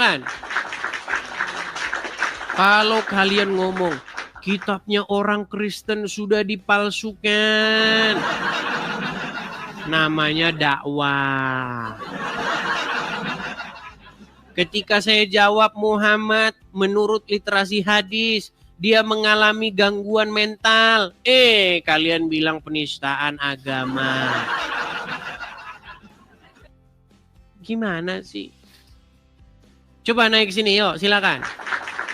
silakan. Kalau kalian ngomong, kitabnya orang Kristen sudah dipalsukan, namanya dakwah. Ketika saya jawab Muhammad menurut literasi hadis, dia mengalami gangguan mental. Kalian bilang penistaan agama. Gimana sih? Coba naik sini, yuk, silakan.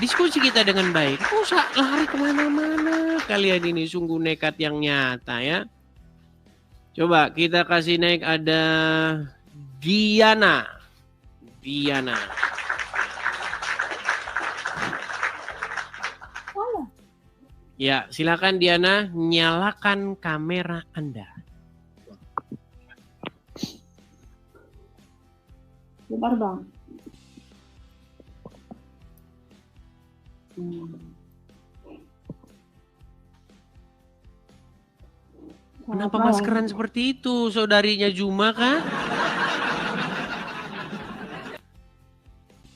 Diskusi kita dengan baik. Nggak usah lari kemana-mana. Kalian ini sungguh nekat yang nyata ya. Coba kita kasih naik ada Diana. Ya, silakan Diana, nyalakan kamera Anda. Bentar Bang. Kenapa maskeran seperti itu? Saudarinya Juma kah?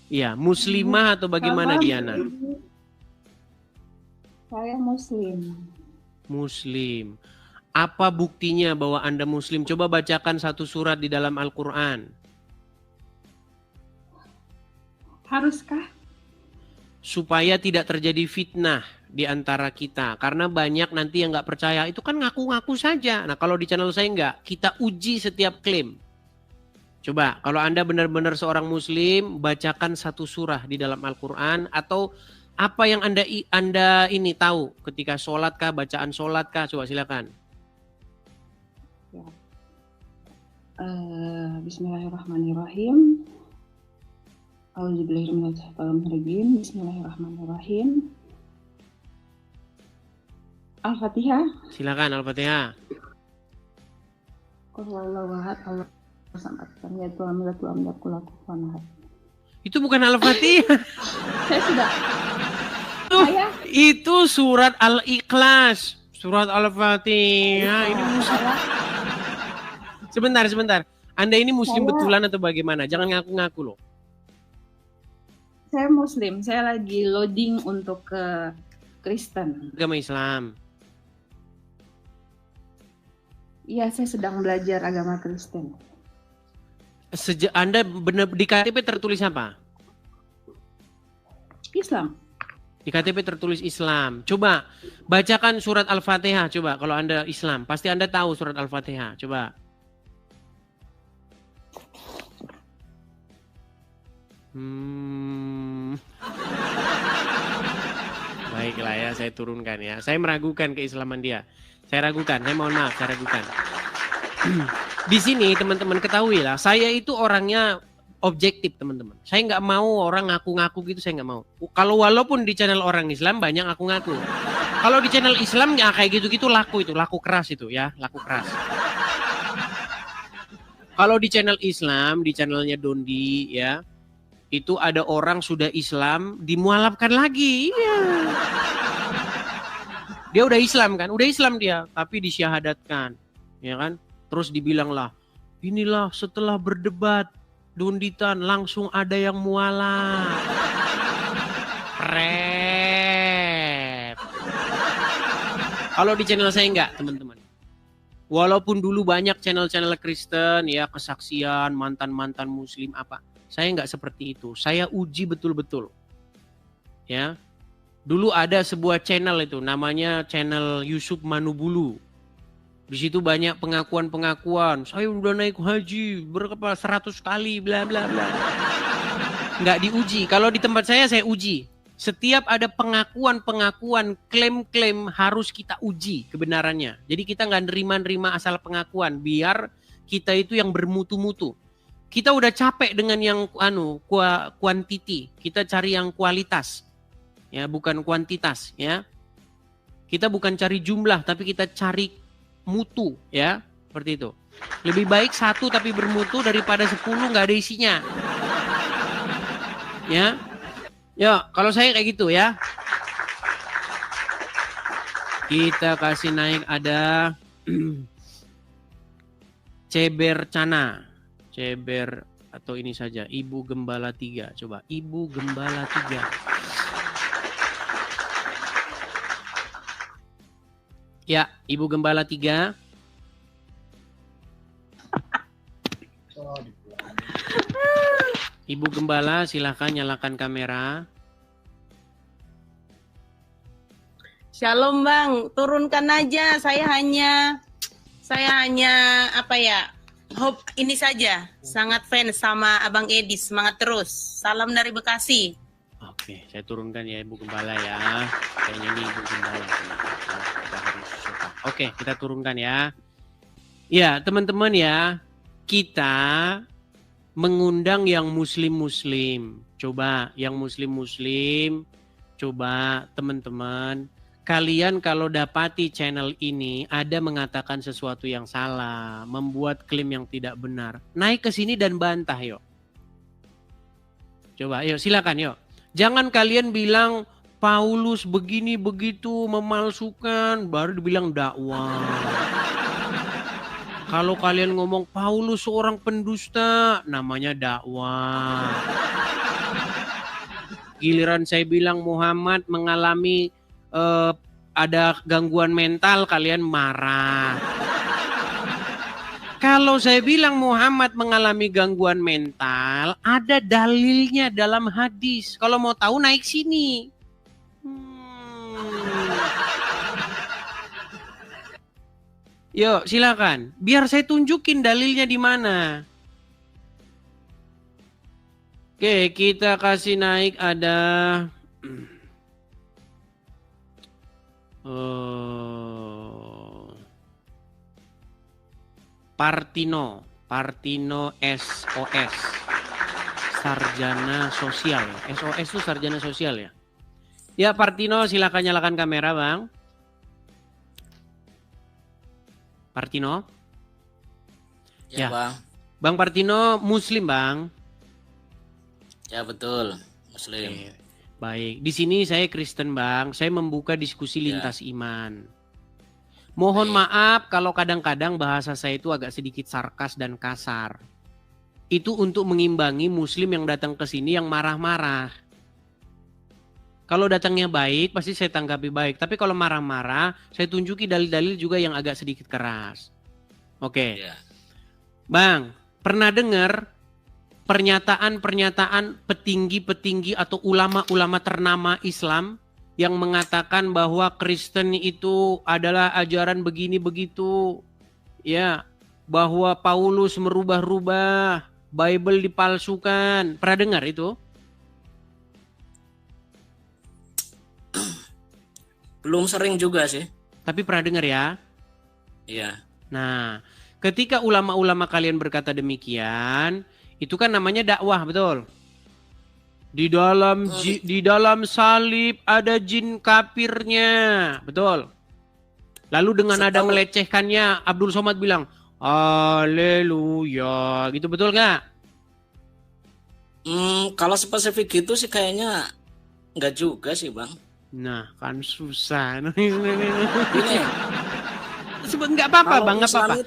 Iya, muslimah atau bagaimana Diana? Saya Muslim. Muslim. Apa buktinya bahwa Anda Muslim? Coba bacakan satu surat di dalam Al-Quran. Haruskah? Supaya tidak terjadi fitnah di antara kita. Karena banyak nanti yang nggak percaya. Itu kan ngaku-ngaku saja. Nah kalau di channel saya nggak. Kita uji setiap klaim. Coba kalau Anda benar-benar seorang Muslim. Bacakan satu surah di dalam Al-Quran. Atau apa yang Anda ini tahu ketika sholat kah, bacaan sholat kah? Coba silakan. Ya. Bismillahirrahmanirrahim. Auzubillahiminasyaitonirrajim. Bismillahirrahmanirrahim. Al-Fatihah. Silakan Al-Fatihah. Qul huwallahu ahad, Allahu samad, lam yalid walam yulad walam yakul lahu kufuwan ahad. Itu bukan Al-Fatihah. Saya sudah. Itu surat Al-Ikhlas. Surat Al-Fatihah. Ini muslim. Sebentar. Anda ini Muslim betulan atau bagaimana? Jangan ngaku-ngaku loh. Saya Muslim. Saya lagi loading untuk ke Kristen. Agama Islam. Iya, saya sedang belajar agama Kristen. Anda benar di KTP tertulis apa? Islam. Di KTP tertulis Islam. Coba bacakan surat Al-Fatihah. Coba kalau Anda Islam, pasti Anda tahu surat Al-Fatihah. Coba. Baiklah ya, saya turunkan ya. Saya meragukan keislaman dia. Saya ragukan, saya mohon maaf, saya ragukan. Di sini teman-teman ketahuilah, saya itu orangnya objektif teman-teman. Saya nggak mau orang ngaku-ngaku gitu, saya nggak mau. Kalau walaupun di channel orang Islam banyak ngaku-ngaku. Kalau di channel Islam ya kayak gitu-gitu laku keras itu ya, laku keras. Kalau di channel Islam, di channelnya Dondi ya, itu ada orang sudah Islam dimualafkan lagi. Iya. Dia udah Islam kan, udah Islam dia, tapi disyahadatkan, ya kan? Terus dibilang lah, inilah setelah berdebat Donditan langsung ada yang mualaf. Rep. Kalau di channel saya enggak, teman-teman. Walaupun dulu banyak channel-channel Kristen ya, kesaksian mantan-mantan Muslim apa, saya enggak seperti itu. Saya uji betul-betul. Ya. Dulu ada sebuah channel itu namanya channel Yusuf Manubulu. Di situ banyak pengakuan-pengakuan. Saya udah naik haji berapa 100 kali bla bla bla. Nggak diuji. Kalau di tempat saya uji. Setiap ada pengakuan-pengakuan, klaim-klaim harus kita uji kebenarannya. Jadi kita nggak nerima asal pengakuan. Biar kita itu yang bermutu-mutu. Kita udah capek dengan yang kuantiti. Kita cari yang kualitas. Ya, bukan kuantitas ya. Kita bukan cari jumlah tapi kita cari mutu ya, seperti itu. Lebih baik 1 tapi bermutu daripada 10 nggak ada isinya. Ya. Ya, kalau saya kayak gitu ya. Kita kasih naik ada Ceber Cana. Ceber atau ini saja, Ibu Gembala 3. Coba, Ibu Gembala 3. Ya, Ibu Gembala 3. Ibu Gembala, silahkan nyalakan kamera. Shalom Bang, turunkan aja. Saya hanya apa ya? Hope ini saja. Sangat fans sama Abang Edi. Semangat terus. Salam dari Bekasi. Oke, saya turunkan ya Ibu Gembala ya. Kayaknya ini Ibu Gembala. Kita harus coba. Oke, kita turunkan ya. Ya, teman-teman ya. Kita mengundang yang muslim-muslim. Coba yang muslim-muslim. Coba teman-teman. Kalian kalau dapati channel ini ada mengatakan sesuatu yang salah, membuat klaim yang tidak benar, naik ke sini dan bantah yuk. Coba yuk silakan yuk. Jangan kalian bilang Paulus begini begitu memalsukan baru dibilang dakwah. Kalau kalian ngomong Paulus seorang pendusta namanya dakwah. Giliran saya bilang Muhammad mengalami ada gangguan mental, kalian marah. Kalau saya bilang Muhammad mengalami gangguan mental, ada dalilnya dalam hadis. Kalau mau tahu naik sini. Yuk silakan, biar saya tunjukin dalilnya di mana. Oke, kita kasih naik ada... Partino SOS, sarjana sosial. SOS itu sarjana sosial ya. Ya Partino, silakan nyalakan kamera Bang. Partino. Ya, Bang. Bang Partino Muslim Bang. Ya betul, Muslim. Oke. Baik, di sini saya Kristen Bang, saya membuka diskusi lintas iman. Mohon maaf kalau kadang-kadang bahasa saya itu agak sedikit sarkas dan kasar. Itu untuk mengimbangi Muslim yang datang ke sini yang marah-marah. Kalau datangnya baik, pasti saya tanggapi baik. Tapi kalau marah-marah, saya tunjuki dalil-dalil juga yang agak sedikit keras. Oke. Ya. Bang, pernah dengar pernyataan-pernyataan petinggi-petinggi atau ulama-ulama ternama Islam yang mengatakan bahwa Kristen itu adalah ajaran begini begitu, ya, bahwa Paulus merubah-rubah, Bible dipalsukan. Pernah dengar itu? Belum sering juga sih. Tapi pernah dengar ya? Iya. Nah, ketika ulama-ulama kalian berkata demikian, itu kan namanya dakwah, betul? Di dalam salib ada jin kafirnya, betul? Lalu dengan nada melecehkannya, Abdul Somad bilang, haleluya, gitu betul nggak? Kalau spesifik gitu sih kayaknya nggak juga sih Bang. Nah, kan susah. Ini Nggak apa-apa Bang, nggak apa-apa.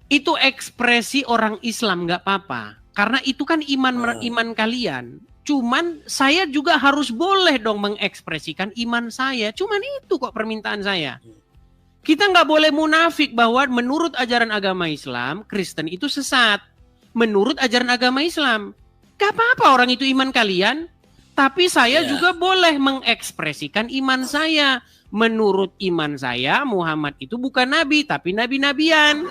Itu ekspresi orang Islam, nggak apa-apa. Karena itu kan iman kalian. Cuman saya juga harus boleh dong mengekspresikan iman saya. Cuman itu kok permintaan saya. Kita nggak boleh munafik bahwa menurut ajaran agama Islam, Kristen itu sesat. Menurut ajaran agama Islam. Gak apa-apa orang itu iman kalian. Tapi saya juga boleh mengekspresikan iman saya. Menurut iman saya, Muhammad itu bukan nabi, tapi nabi-nabian.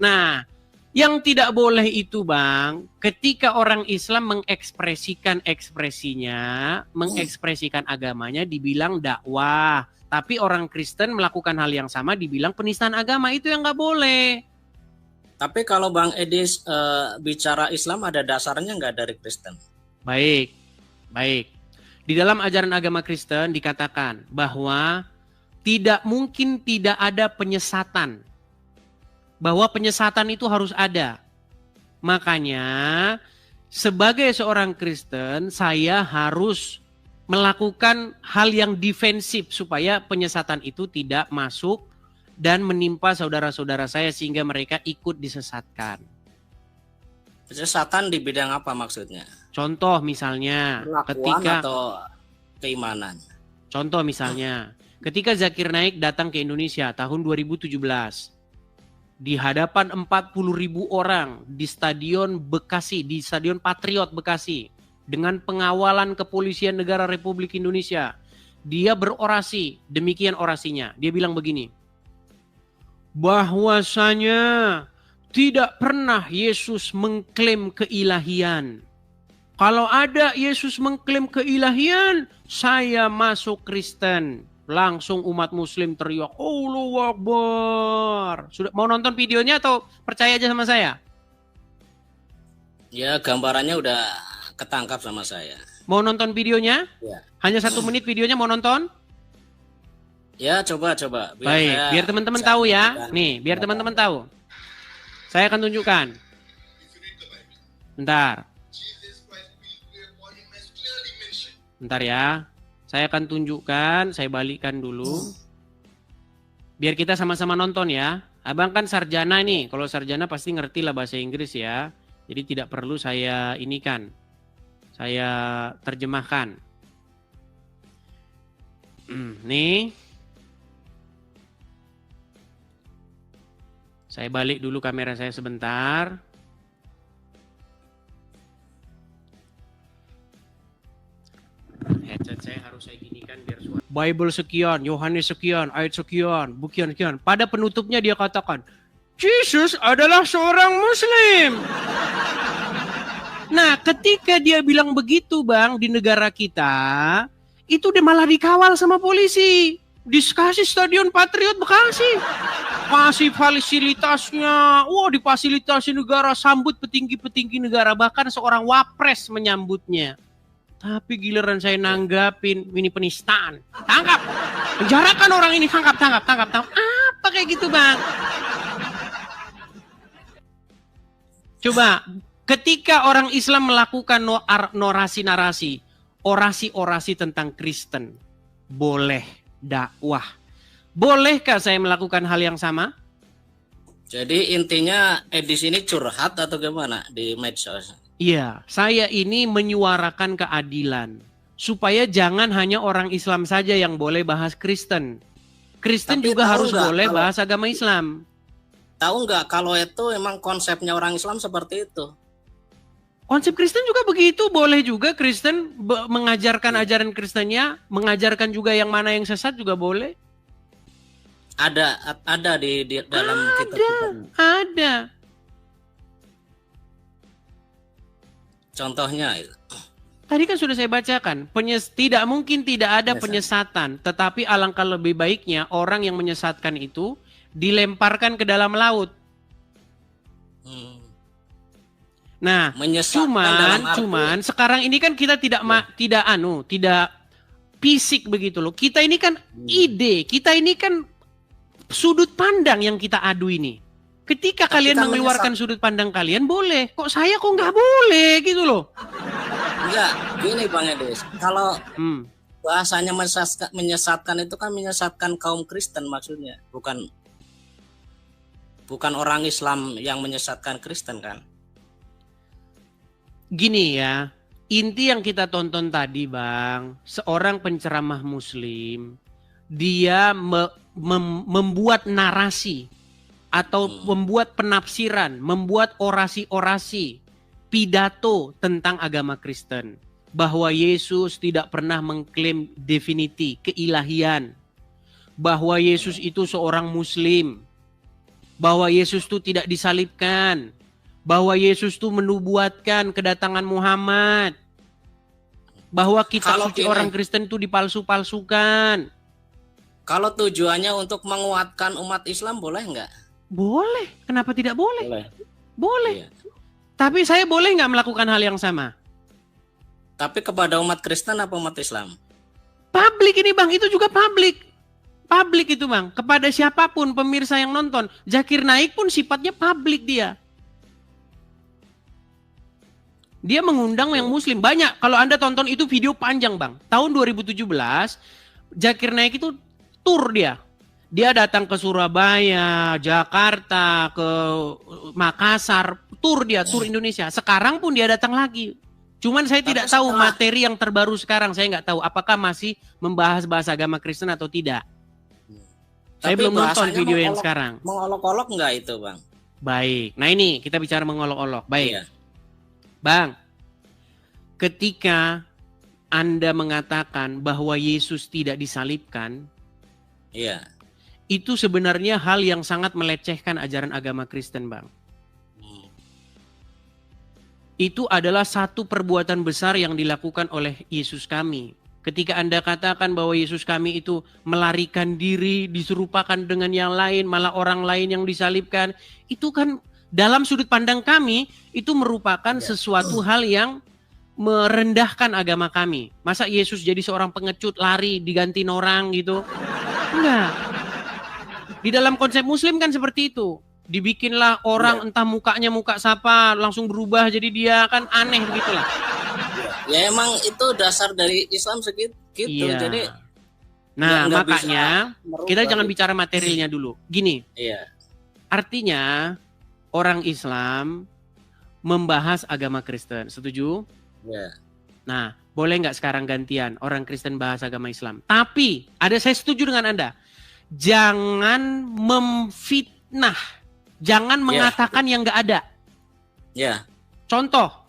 Nah, yang tidak boleh itu Bang, ketika orang Islam mengekspresikan ekspresinya, mengekspresikan agamanya dibilang dakwah. Tapi orang Kristen melakukan hal yang sama dibilang penistaan agama, itu yang nggak boleh. Tapi kalau Bang Edis bicara Islam ada dasarnya nggak dari Kristen? Baik. Di dalam ajaran agama Kristen dikatakan bahwa tidak mungkin tidak ada penyesatan. Bahwa penyesatan itu harus ada. Makanya sebagai seorang Kristen saya harus melakukan hal yang defensif supaya penyesatan itu tidak masuk dan menimpa saudara-saudara saya sehingga mereka ikut disesatkan. Sesatan di bidang apa maksudnya? Contoh misalnya, Perlakuan ketika atau keimanan? contoh misalnya, ketika Zakir Naik datang ke Indonesia tahun 2017, di hadapan 40.000 orang di Stadion Bekasi, di Stadion Patriot Bekasi, dengan pengawalan Kepolisian Negara Republik Indonesia, dia berorasi, demikian orasinya. Dia bilang begini, bahwasanya tidak pernah Yesus mengklaim keilahian. Kalau ada Yesus mengklaim keilahian, saya masuk Kristen. Langsung umat muslim teriak, Allahu Akbar. Sudah mau nonton videonya atau percaya aja sama saya? Ya, gambarannya udah ketangkap sama saya. Mau nonton videonya? Ya. Hanya 1 menit videonya, mau nonton? Ya, coba. Baik, saya biar teman-teman bisa tahu ya. mendengarkan. Nih, biar teman-teman tahu. Saya akan tunjukkan. Bentar ya. Saya akan tunjukkan, saya balikkan dulu. Biar kita sama-sama nonton ya. Abang kan sarjana nih. Kalau sarjana pasti ngerti lah bahasa Inggris ya. Jadi tidak perlu saya inikan. Saya terjemahkan. Nih. Saya balik dulu kamera saya sebentar. Headset saya harus saya ginikan biar suara. Bible sekian, Yohanes sekian, ayat sekian, bukian sekian. Pada penutupnya dia katakan, Yesus adalah seorang Muslim. Nah, ketika dia bilang begitu, Bang, di negara kita, itu dia malah dikawal sama polisi. Dikasih Stadion Patriot Bekasi. Kasih fasilitasnya. Wah, difasilitasi negara, sambut petinggi-petinggi negara. Bahkan seorang wapres menyambutnya. Tapi giliran saya nanggapin, ini penistaan. Tangkap. Penjarakan orang ini, tangkap. Apa kayak gitu, Bang? Coba, ketika orang Islam melakukan narasi-narasi, orasi-orasi tentang Kristen, boleh dakwah. Bolehkah saya melakukan hal yang sama? Jadi intinya Edis ini curhat atau gimana di medsos? Iya, saya ini menyuarakan keadilan. Supaya jangan hanya orang Islam saja yang boleh bahas Kristen. Kristen Tapi juga tahu harus nggak boleh kalau- bahas agama Islam. Tahu nggak kalau itu emang konsepnya orang Islam seperti itu? Konsep Kristen juga begitu, boleh juga Kristen mengajarkan ajaran Kristennya, mengajarkan juga yang mana yang sesat juga boleh. Ada di dalam kitab-kitab. Ada. Contohnya itu. Tadi kan sudah saya bacakan, tidak mungkin tidak ada penyesatan, tetapi alangkah lebih baiknya orang yang menyesatkan itu dilemparkan ke dalam laut. Nah, Menyesatkan cuman sekarang ini kan kita tidak fisik begitu loh. Kita ini kan ide, kita ini kan sudut pandang yang kita adu ini. Ketika kalian kan mengeluarkan sudut pandang kalian boleh, kok saya kok nggak boleh gitu loh. Enggak, gini Bang Edis. Kalau Hmm. bahasanya menyesatkan itu kan menyesatkan kaum Kristen maksudnya, bukan orang Islam yang menyesatkan Kristen kan? Gini ya, inti yang kita tonton tadi Bang, seorang penceramah Muslim, dia membuat narasi atau membuat penafsiran, membuat orasi-orasi, pidato tentang agama Kristen. Bahwa Yesus tidak pernah mengklaim definiti, keilahian. Bahwa Yesus itu seorang Muslim. Bahwa Yesus itu tidak disalibkan. Bahwa Yesus itu menubuatkan kedatangan Muhammad. Bahwa kitab suci orang Kristen itu dipalsu-palsukan. Kalau tujuannya untuk menguatkan umat Islam boleh nggak? Boleh. Kenapa tidak boleh? Boleh. Iya. Tapi saya boleh nggak melakukan hal yang sama? Tapi kepada umat Kristen apa umat Islam? Publik ini Bang, itu juga publik. Publik itu Bang, kepada siapapun pemirsa yang nonton. Zakir Naik pun sifatnya publik dia. Dia mengundang yang Muslim. Banyak, kalau Anda tonton itu video panjang Bang. Tahun 2017, Zakir Naik itu tur dia. Dia datang ke Surabaya, Jakarta, ke Makassar, tur Indonesia. Sekarang pun dia datang lagi. Cuman saya Tapi tidak tahu setelah- materi yang terbaru sekarang. Saya nggak tahu apakah masih membahas bahasa agama Kristen atau tidak. Saya Tapi belum nonton bahasanya video yang mengolok- sekarang. Mengolok-olok nggak itu, Bang? Baik. Nah ini kita bicara mengolok-olok. Baik. Iya. Bang, ketika Anda mengatakan bahwa Yesus tidak disalibkan, Iya. itu sebenarnya hal yang sangat melecehkan ajaran agama Kristen, Bang. Hmm. Itu adalah satu perbuatan besar yang dilakukan oleh Yesus kami. Ketika Anda katakan bahwa Yesus kami itu melarikan diri, diserupakan dengan yang lain, malah orang lain yang disalibkan, itu kan dalam sudut pandang kami, itu merupakan sesuatu hal yang merendahkan agama kami. Masa Yesus jadi seorang pengecut, lari, digantiin orang gitu? Enggak. Di dalam konsep Muslim kan seperti itu. Dibikinlah orang entah mukanya muka siapa, langsung berubah jadi dia, kan aneh begitulah. Ya emang itu dasar dari Islam segitu gitu. Iya. Jadi Nah, nggak bisa makanya merubah kita jangan gitu. bicara materialnya dulu. Gini, Iya. artinya orang Islam membahas agama Kristen. Setuju? Iya. Nah, boleh nggak sekarang gantian orang Kristen bahas agama Islam? Tapi, saya setuju dengan Anda. Jangan memfitnah. Jangan mengatakan yang nggak ada. Ya. Contoh.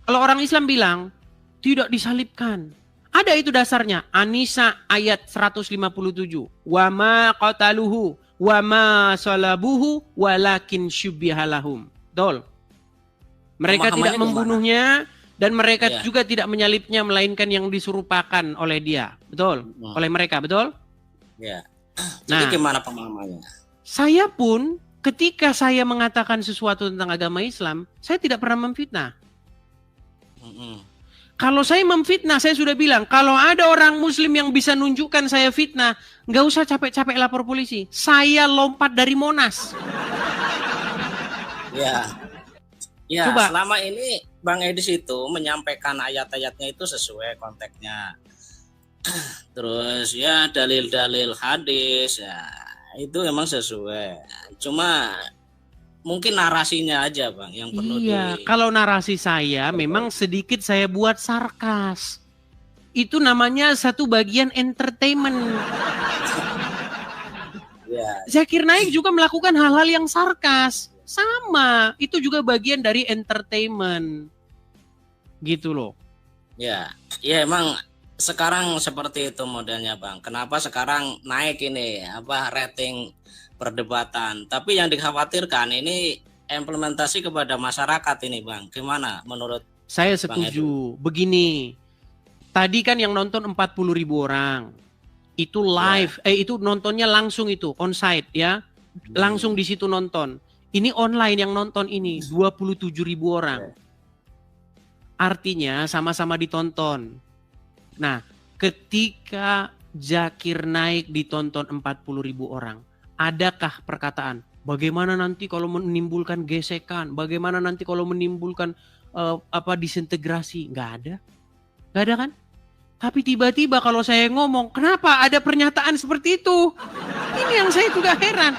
Kalau orang Islam bilang, tidak disalibkan. Ada itu dasarnya. An-Nisa ayat 157. Wa ma qataluhu wa ma salabuhu walakin syubbihalahum. Betul. Mereka tidak Pemahamannya membunuhnya dan mereka Iya. juga tidak menyalibnya melainkan yang diserupakan oleh dia. Betul? Oleh mereka, betul? Ya. Nah. Jadi gimana pemahamannya? Saya pun ketika saya mengatakan sesuatu tentang agama Islam, saya tidak pernah memfitnah. Mm-mm. Kalau saya memfitnah, saya sudah bilang, kalau ada orang Muslim yang bisa nunjukkan saya fitnah, nggak usah capek-capek lapor polisi. Saya lompat dari Monas. Ya. Ya, Coba. selama ini Bang Edis itu menyampaikan ayat-ayatnya itu sesuai konteksnya. Terus ya dalil-dalil hadis ya itu emang sesuai. Cuma mungkin narasinya aja Bang yang perlu Iya, kalau narasi saya memang sedikit saya buat sarkas. Itu namanya satu bagian entertainment. Ya. Zakir Naik juga melakukan hal-hal yang sarkas. Sama, itu juga bagian dari entertainment. Gitu loh. Ya, ya emang sekarang seperti itu modelnya Bang. Kenapa sekarang naik ini rating perdebatan. Tapi yang dikhawatirkan ini implementasi kepada masyarakat ini Bang. Gimana menurut Saya Bang setuju. Begini, tadi kan yang nonton 40.000 orang. Itu live, itu nontonnya langsung itu, onsite ya. Langsung di situ nonton. Ini online yang nonton ini, 27.000 orang. Artinya sama-sama ditonton. Nah, ketika Zakir Naik ditonton 40.000 orang, adakah perkataan, bagaimana nanti kalau menimbulkan gesekan, bagaimana nanti kalau menimbulkan disintegrasi? Nggak ada. Nggak ada kan? Tapi tiba-tiba kalau saya ngomong, kenapa ada pernyataan seperti itu? Ini yang saya juga heran.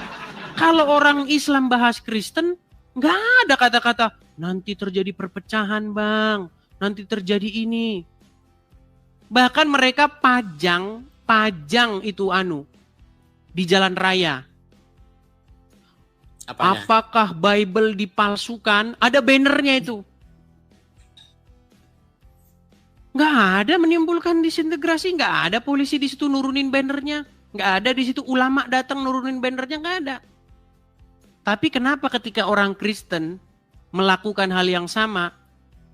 Kalau orang Islam bahas Kristen, nggak ada kata-kata, nanti terjadi perpecahan Bang, nanti terjadi ini. Bahkan mereka pajang itu di jalan raya. apanya? Apakah Bible dipalsukan? Ada bannernya itu. Nggak ada menimbulkan disintegrasi, nggak ada polisi di situ nurunin bannernya, nggak ada di situ ulama datang nurunin bannernya, nggak ada. Tapi kenapa ketika orang Kristen melakukan hal yang sama,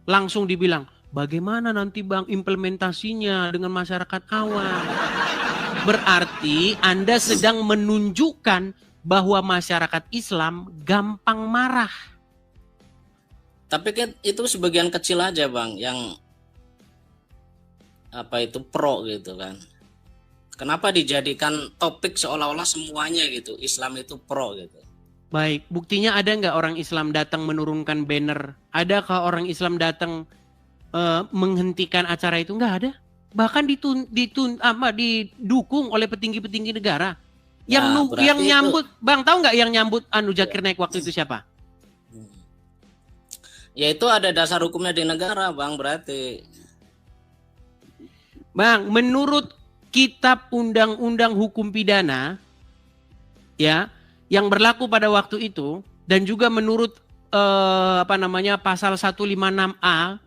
langsung dibilang, bagaimana nanti Bang implementasinya dengan masyarakat awam? Berarti Anda sedang menunjukkan bahwa masyarakat Islam gampang marah. Tapi kan itu sebagian kecil aja Bang yang pro gitu kan. Kenapa dijadikan topik seolah-olah semuanya gitu, Islam itu pro gitu. Baik, buktinya ada nggak orang Islam datang menurunkan banner? Adakah orang Islam datang menghentikan acara itu? Nggak ada. Bahkan didukung oleh petinggi-petinggi negara Yang berarti nyambut, Bang, tahu nggak yang nyambut Zakir Naik waktu itu siapa? Ya itu ada dasar hukumnya di negara, Bang, berarti. Bang, menurut Kitab Undang-Undang Hukum Pidana ya, yang berlaku pada waktu itu, dan juga menurut pasal 156A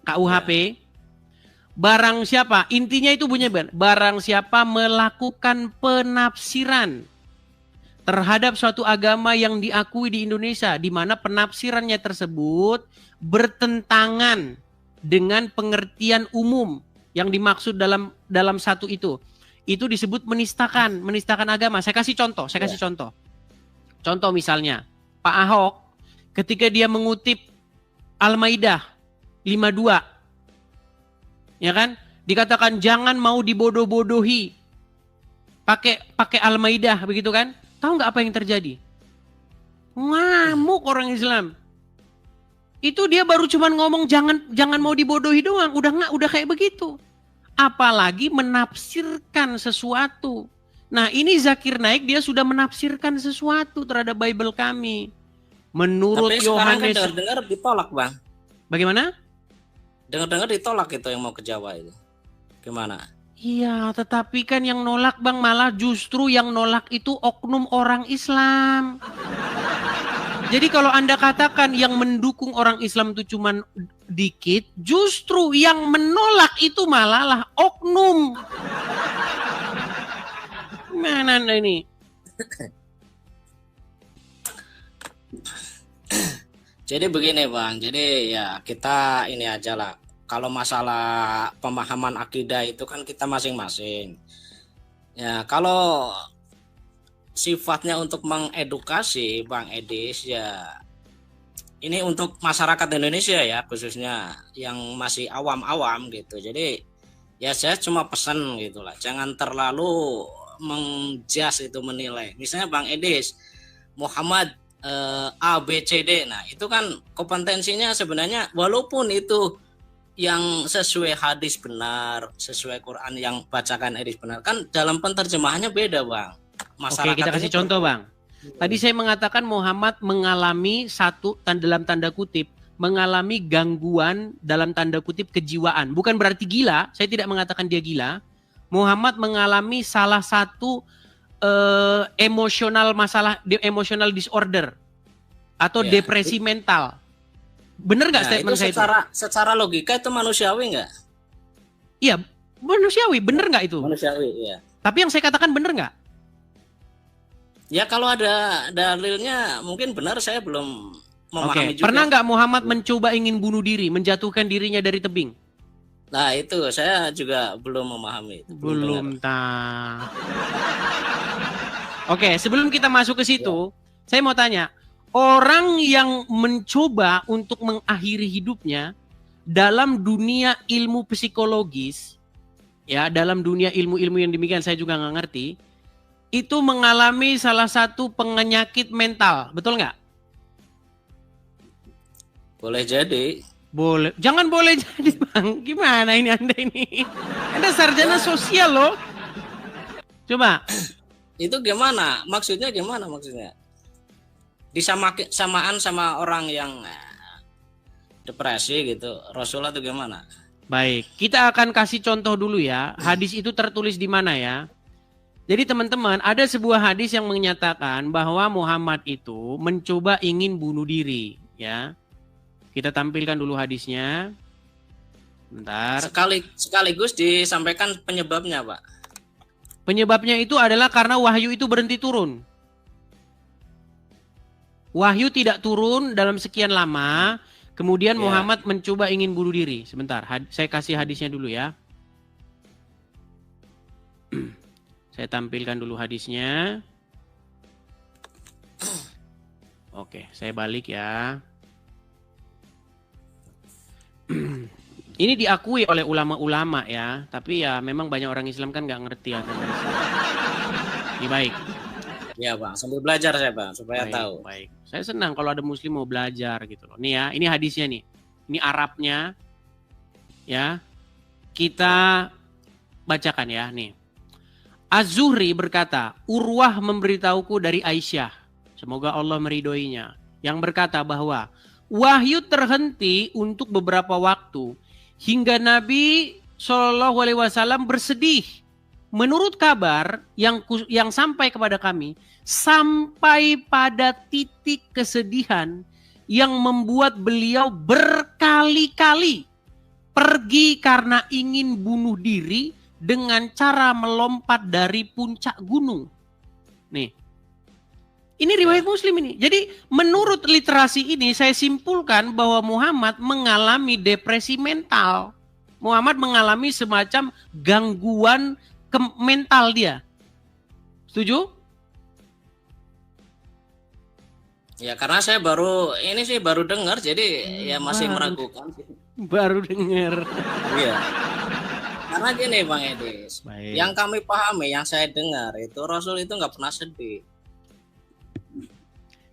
KUHP, barang siapa, intinya itu bunyinya, barang siapa melakukan penafsiran terhadap suatu agama yang diakui di Indonesia, di mana penafsirannya tersebut bertentangan dengan pengertian umum yang dimaksud dalam satu itu disebut menistakan agama. Saya kasih contoh. Contoh misalnya, Pak Ahok ketika dia mengutip Al-Maidah 52, ya kan, dikatakan jangan mau dibodoh-bodohi pakai Al-Maidah, begitu kan? Tahu nggak apa yang terjadi? Ngamuk orang Islam. Itu dia baru cuman ngomong jangan mau dibodohi doang, udah kayak begitu. Apalagi menafsirkan sesuatu. Nah, ini Zakir Naik dia sudah menafsirkan sesuatu terhadap Bible kami. Menurut Tapi sekarang kan Yohanes, dengar ditolak, Bang. bagaimana? Dengar ditolak itu yang mau ke Jawa itu. Gimana? Iya, tetapi kan yang nolak, Bang, malah justru yang nolak itu oknum orang Islam. Jadi kalau Anda katakan yang mendukung orang Islam itu cuma dikit, justru yang menolak itu malah lah oknum. Mana Anda ini? Jadi begini, Bang. Jadi ya kita ini aja lah. Kalau masalah pemahaman akidah itu kan kita masing-masing. Ya, kalau sifatnya untuk mengedukasi, Bang Edis, ya ini untuk masyarakat Indonesia ya, khususnya yang masih awam-awam gitu. Jadi ya saya cuma pesan gitulah, jangan terlalu menjas itu, menilai. Misalnya Bang Edis, Muhammad A, B, C, D. Nah itu kan kompetensinya sebenarnya walaupun itu yang sesuai hadis benar, sesuai Quran yang bacakan hadis benar, kan dalam penterjemahannya beda, Bang. Masyarakat. Oke, kita kasih contoh, Bang. Tadi saya mengatakan Muhammad mengalami dalam tanda kutip, mengalami gangguan dalam tanda kutip kejiwaan. Bukan berarti gila, saya tidak mengatakan dia gila. Muhammad mengalami salah satu emosional disorder atau depresi mental. Bener nggak statement saya itu? Secara logika itu manusiawi nggak? Iya, manusiawi. Bener nggak itu? Manusiawi, iya. Tapi yang saya katakan bener nggak? Ya kalau ada dalilnya mungkin benar, saya belum memahami juga. Pernah nggak Muhammad mencoba ingin bunuh diri, menjatuhkan dirinya dari tebing? Nah itu saya juga belum memahami. Belum tahu. Oke, sebelum kita masuk ke situ, saya mau tanya. Orang yang mencoba untuk mengakhiri hidupnya dalam dunia ilmu psikologis, ya dalam dunia ilmu-ilmu yang demikian saya juga nggak ngerti, itu mengalami salah satu penyakit mental, betul nggak? Boleh jadi. Boleh, jangan boleh jadi, Bang. Gimana ini Anda ini? Anda sarjana sosial loh. Coba. Itu gimana? Maksudnya gimana maksudnya? Samaan sama orang yang depresi gitu, Rasulullah itu gimana? Baik, kita akan kasih contoh dulu ya. Hadis itu tertulis di mana ya? Jadi teman-teman, ada sebuah hadis yang menyatakan bahwa Muhammad itu mencoba ingin bunuh diri, ya. Kita tampilkan dulu hadisnya. Bentar. Sekaligus disampaikan penyebabnya, Pak. Penyebabnya itu adalah karena wahyu itu berhenti turun. Wahyu tidak turun dalam sekian lama, kemudian Muhammad mencoba ingin bunuh diri. Sebentar, saya kasih hadisnya dulu ya. Saya tampilkan dulu hadisnya. Oke, saya balik ya. Ini diakui oleh ulama-ulama ya, tapi ya memang banyak orang Islam kan nggak ngerti agama Islam. Ini baik. Ya Bang, sambil belajar saya Bang, supaya tahu. Baik, saya senang kalau ada muslim mau belajar gitu loh. Nih ya, ini hadisnya nih. Ini Arabnya. Ya. Kita bacakan ya nih. Az-Zuhri berkata, Urwah memberitahuku dari Aisyah, semoga Allah meridhoinya, yang berkata bahwa wahyu terhenti untuk beberapa waktu hingga Nabi SAW bersedih. Menurut kabar yang sampai kepada kami, sampai pada titik kesedihan yang membuat beliau berkali-kali pergi karena ingin bunuh diri dengan cara melompat dari puncak gunung. Nih, ini riwayat Muslim ini. Jadi menurut literasi ini saya simpulkan bahwa Muhammad mengalami depresi mental. Muhammad mengalami semacam gangguan mental dia. Setuju? Ya karena saya baru dengar, jadi ya masih meragukan. Baru dengar. Iya. Karena gini Bang Edis, Baik. yang kami pahami, yang saya dengar itu Rasul itu nggak pernah sedih.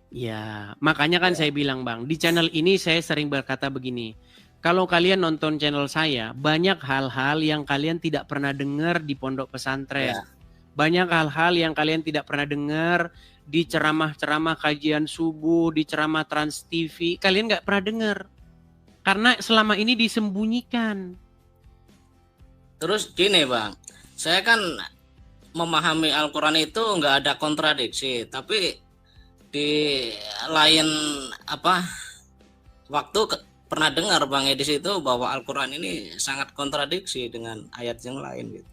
Ya, makanya kan saya bilang Bang, di channel ini saya sering berkata begini. Kalau kalian nonton channel saya, banyak hal-hal yang kalian tidak pernah dengar di pondok pesantren. Ya. Banyak hal-hal yang kalian tidak pernah dengar di ceramah-ceramah kajian subuh, di ceramah Trans TV. Kalian nggak pernah dengar. Karena selama ini disembunyikan. Terus gini Bang, saya kan memahami Al-Quran itu nggak ada kontradiksi, tapi di lain waktu pernah dengar Bang Edis itu bahwa Al-Quran ini sangat kontradiksi dengan ayat yang lain gitu.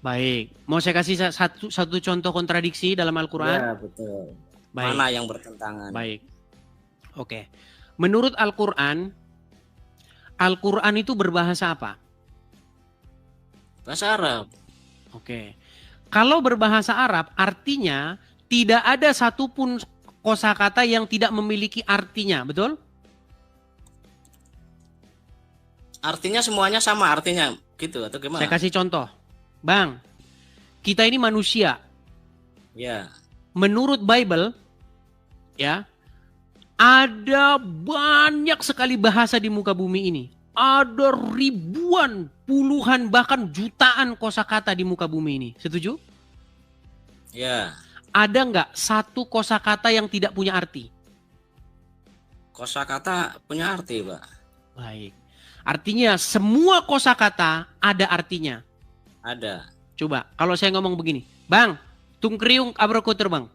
Baik, mau saya kasih satu contoh kontradiksi dalam Al-Quran? Ya betul. Baik. Mana yang bertentangan? Baik, oke. Menurut Al-Quran itu berbahasa apa? Bahasa Arab. Oke. Kalau berbahasa Arab artinya tidak ada satupun kosakata yang tidak memiliki artinya, betul? Artinya semuanya sama artinya gitu atau gimana? Saya kasih contoh. Bang, kita ini manusia. Ya. Menurut Bible, ya, ada banyak sekali bahasa di muka bumi ini. Ada ribuan, puluhan, bahkan jutaan kosakata di muka bumi ini. Setuju? Ya. Ada nggak satu kosakata yang tidak punya arti? Kosakata punya arti, Pak. Baik. Artinya semua kosakata ada artinya. Ada. Coba, kalau saya ngomong begini. Bang, tungkriung abrokoter bang.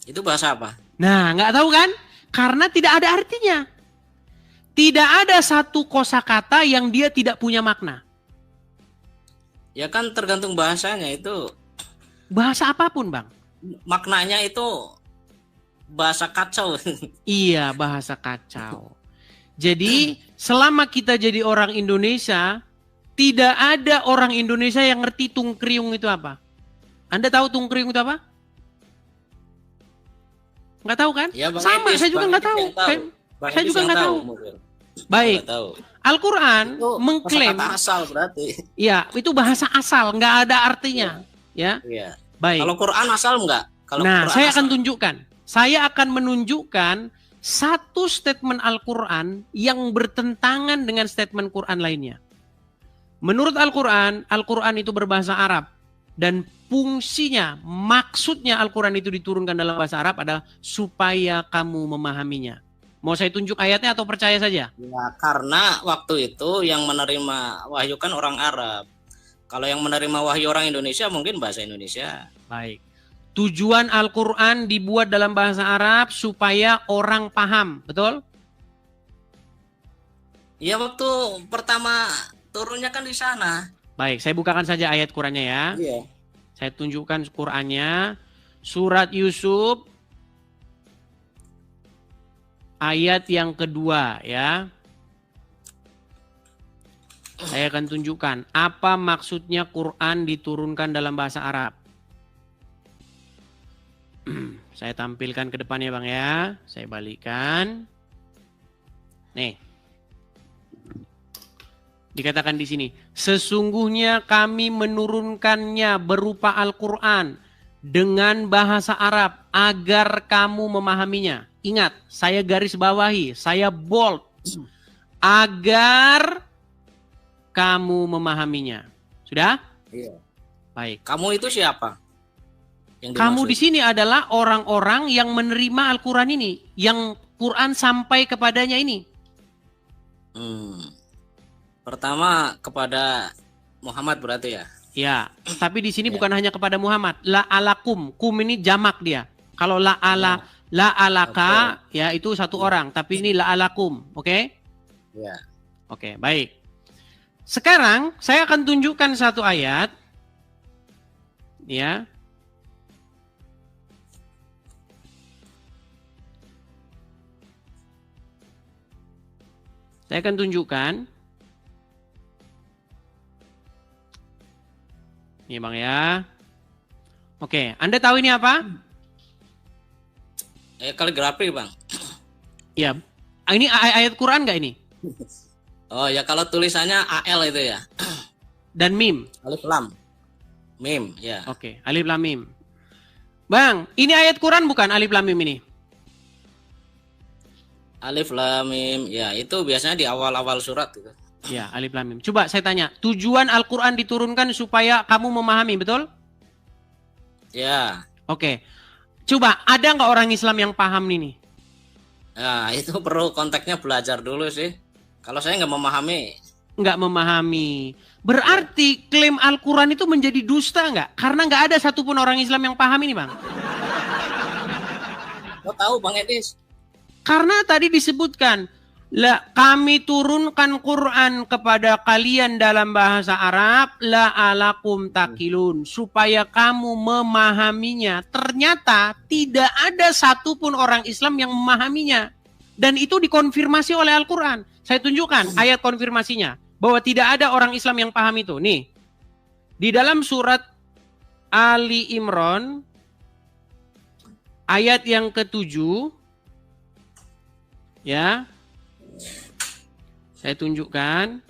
Itu bahasa apa? Nah, nggak tahu kan? Karena tidak ada artinya. Tidak ada satu kosakata yang dia tidak punya makna. Ya kan tergantung bahasanya itu. Bahasa apapun, Bang. Maknanya itu bahasa kacau. Iya, bahasa kacau. Jadi, selama kita jadi orang Indonesia, tidak ada orang Indonesia yang ngerti tungkriung itu apa. Anda tahu tungkriung itu apa? Nggak tahu kan? Ya, Bang sama, Edis, saya juga Bang nggak Edis tahu. yang tahu. Saya juga nggak tahu. Mungkin. Baik, Nggak tahu. Al-Quran Itu mengklaim, kosakata asal berarti. ya itu bahasa asal, nggak ada artinya. Ya, Iya. baik. Kalau Quran asal enggak? Kalau Nah, Quran saya asal. akan tunjukkan. Saya akan menunjukkan satu statement Al-Quran yang bertentangan dengan statement Quran lainnya. Menurut Al-Quran, Al-Quran itu berbahasa Arab. Dan fungsinya, maksudnya Al-Quran itu diturunkan dalam bahasa Arab adalah supaya kamu memahaminya. Mau saya tunjuk ayatnya atau percaya saja? Ya, karena waktu itu yang menerima wahyu kan orang Arab. Kalau yang menerima wahyu orang Indonesia mungkin bahasa Indonesia. Baik. Tujuan Al-Quran dibuat dalam bahasa Arab supaya orang paham. Betul? Ya waktu pertama turunnya kan di sana. Baik, saya bukakan saja ayat Qurannya ya. Iya. Saya tunjukkan Qurannya. Surat Yusuf. Ayat yang kedua ya. Saya akan tunjukkan apa maksudnya Quran diturunkan dalam bahasa Arab. Saya tampilkan ke depannya Bang ya. Saya balikkan. Nih. Dikatakan di sini, sesungguhnya kami menurunkannya berupa Al-Quran dengan bahasa Arab agar kamu memahaminya. Ingat, saya garis bawahi, saya bold. Agar kamu memahaminya. Sudah? Iya. Baik. Kamu itu siapa? Yang Kamu dimaksud? di sini adalah orang-orang yang menerima Al-Quran ini, yang Quran sampai kepadanya ini. Pertama kepada Muhammad berarti ya? Ya, tapi di sini Ya. bukan hanya kepada Muhammad. La alakum, kum ini jamak dia. Kalau la alaka, ya itu satu orang. Tapi ini la alakum, oke? Ya. Oke, baik. Sekarang saya akan tunjukkan satu ayat, ya. Saya akan tunjukkan. Ini Bang ya. Oke, Anda tahu ini apa? Kaligrafi Bang. Ya, ini ayat Quran nggak ini? Oh ya, kalau tulisannya AL itu ya. Dan mim. Alif lam. Mim ya. Oke, alif lam mim. Bang, ini ayat Quran bukan alif lam mim ini? Alif lam mim. Ya, itu biasanya di awal-awal surat gitu. Ya, alif lam mim. Coba saya tanya, tujuan Al-Quran diturunkan supaya kamu memahami, betul? Ya. Oke. Coba, ada nggak orang Islam yang paham ini? Ya, itu perlu konteksnya belajar dulu sih. Kalau saya nggak memahami. Nggak memahami. Berarti klaim Al-Quran itu menjadi dusta nggak? Karena nggak ada satupun orang Islam yang paham ini, Bang. Lo tahu Bang Edis? Karena tadi disebutkan, kami turunkan Quran kepada kalian dalam bahasa Arab, la'alakum takilun, supaya kamu memahaminya. Ternyata tidak ada satupun orang Islam yang memahaminya. Dan itu dikonfirmasi oleh Al-Quran. Saya tunjukkan ayat konfirmasinya, bahwa tidak ada orang Islam yang paham itu. Nih, di dalam surat Ali Imran, ayat yang ke-7, ya, saya tunjukkan.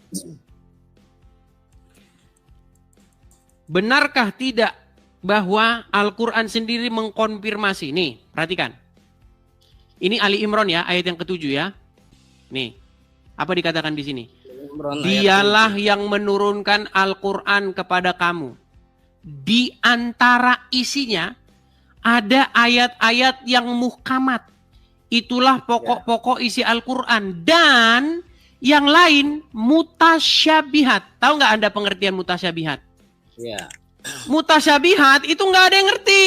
Benarkah tidak bahwa Al-Quran sendiri mengkonfirmasi? Nih, perhatikan. Ini Ali Imran ya, ayat yang ke-7 ya. Nih, apa dikatakan di sini? Dialah yang menurunkan Al-Quran kepada kamu. Di antara isinya ada ayat-ayat yang muhkamat. Itulah pokok-pokok isi Al-Quran. Dan yang lain mutasyabihat. Tahu nggak Anda pengertian mutasyabihat? Ya. Mutasyabihat itu nggak ada yang ngerti.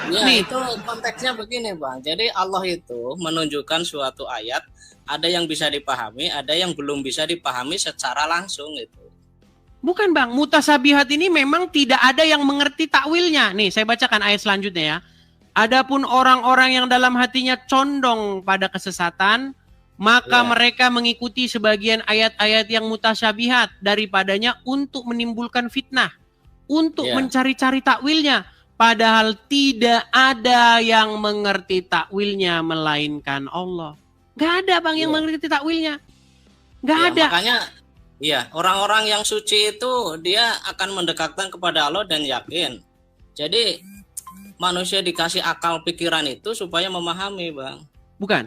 Ya, Nih. itu konteksnya begini Bang. Jadi Allah itu menunjukkan suatu ayat, ada yang bisa dipahami, ada yang belum bisa dipahami secara langsung itu. Bukan Bang, mutasyabihat ini memang tidak ada yang mengerti takwilnya. Nih, saya bacakan ayat selanjutnya ya. Adapun orang-orang yang dalam hatinya condong pada kesesatan, maka mereka mengikuti sebagian ayat-ayat yang mutasyabihat daripadanya untuk menimbulkan fitnah, untuk mencari-cari takwilnya. Padahal tidak ada yang mengerti takwilnya melainkan Allah. Gak ada Bang yang mengerti takwilnya. Gak ada. Makanya orang-orang yang suci itu dia akan mendekatkan kepada Allah dan yakin. Jadi manusia dikasih akal pikiran itu supaya memahami Bang. Bukan.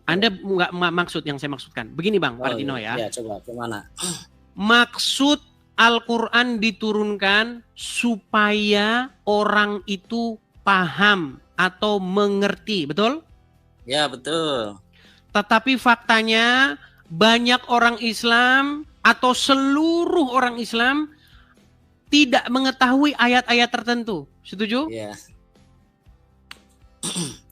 Anda nggak maksud yang saya maksudkan. Begini Bang Partino ya. Iya, coba gimana? Maksud Al-Quran diturunkan supaya orang itu paham atau mengerti, betul? Ya, betul. Tetapi faktanya banyak orang Islam atau seluruh orang Islam tidak mengetahui ayat-ayat tertentu. Setuju? Iya.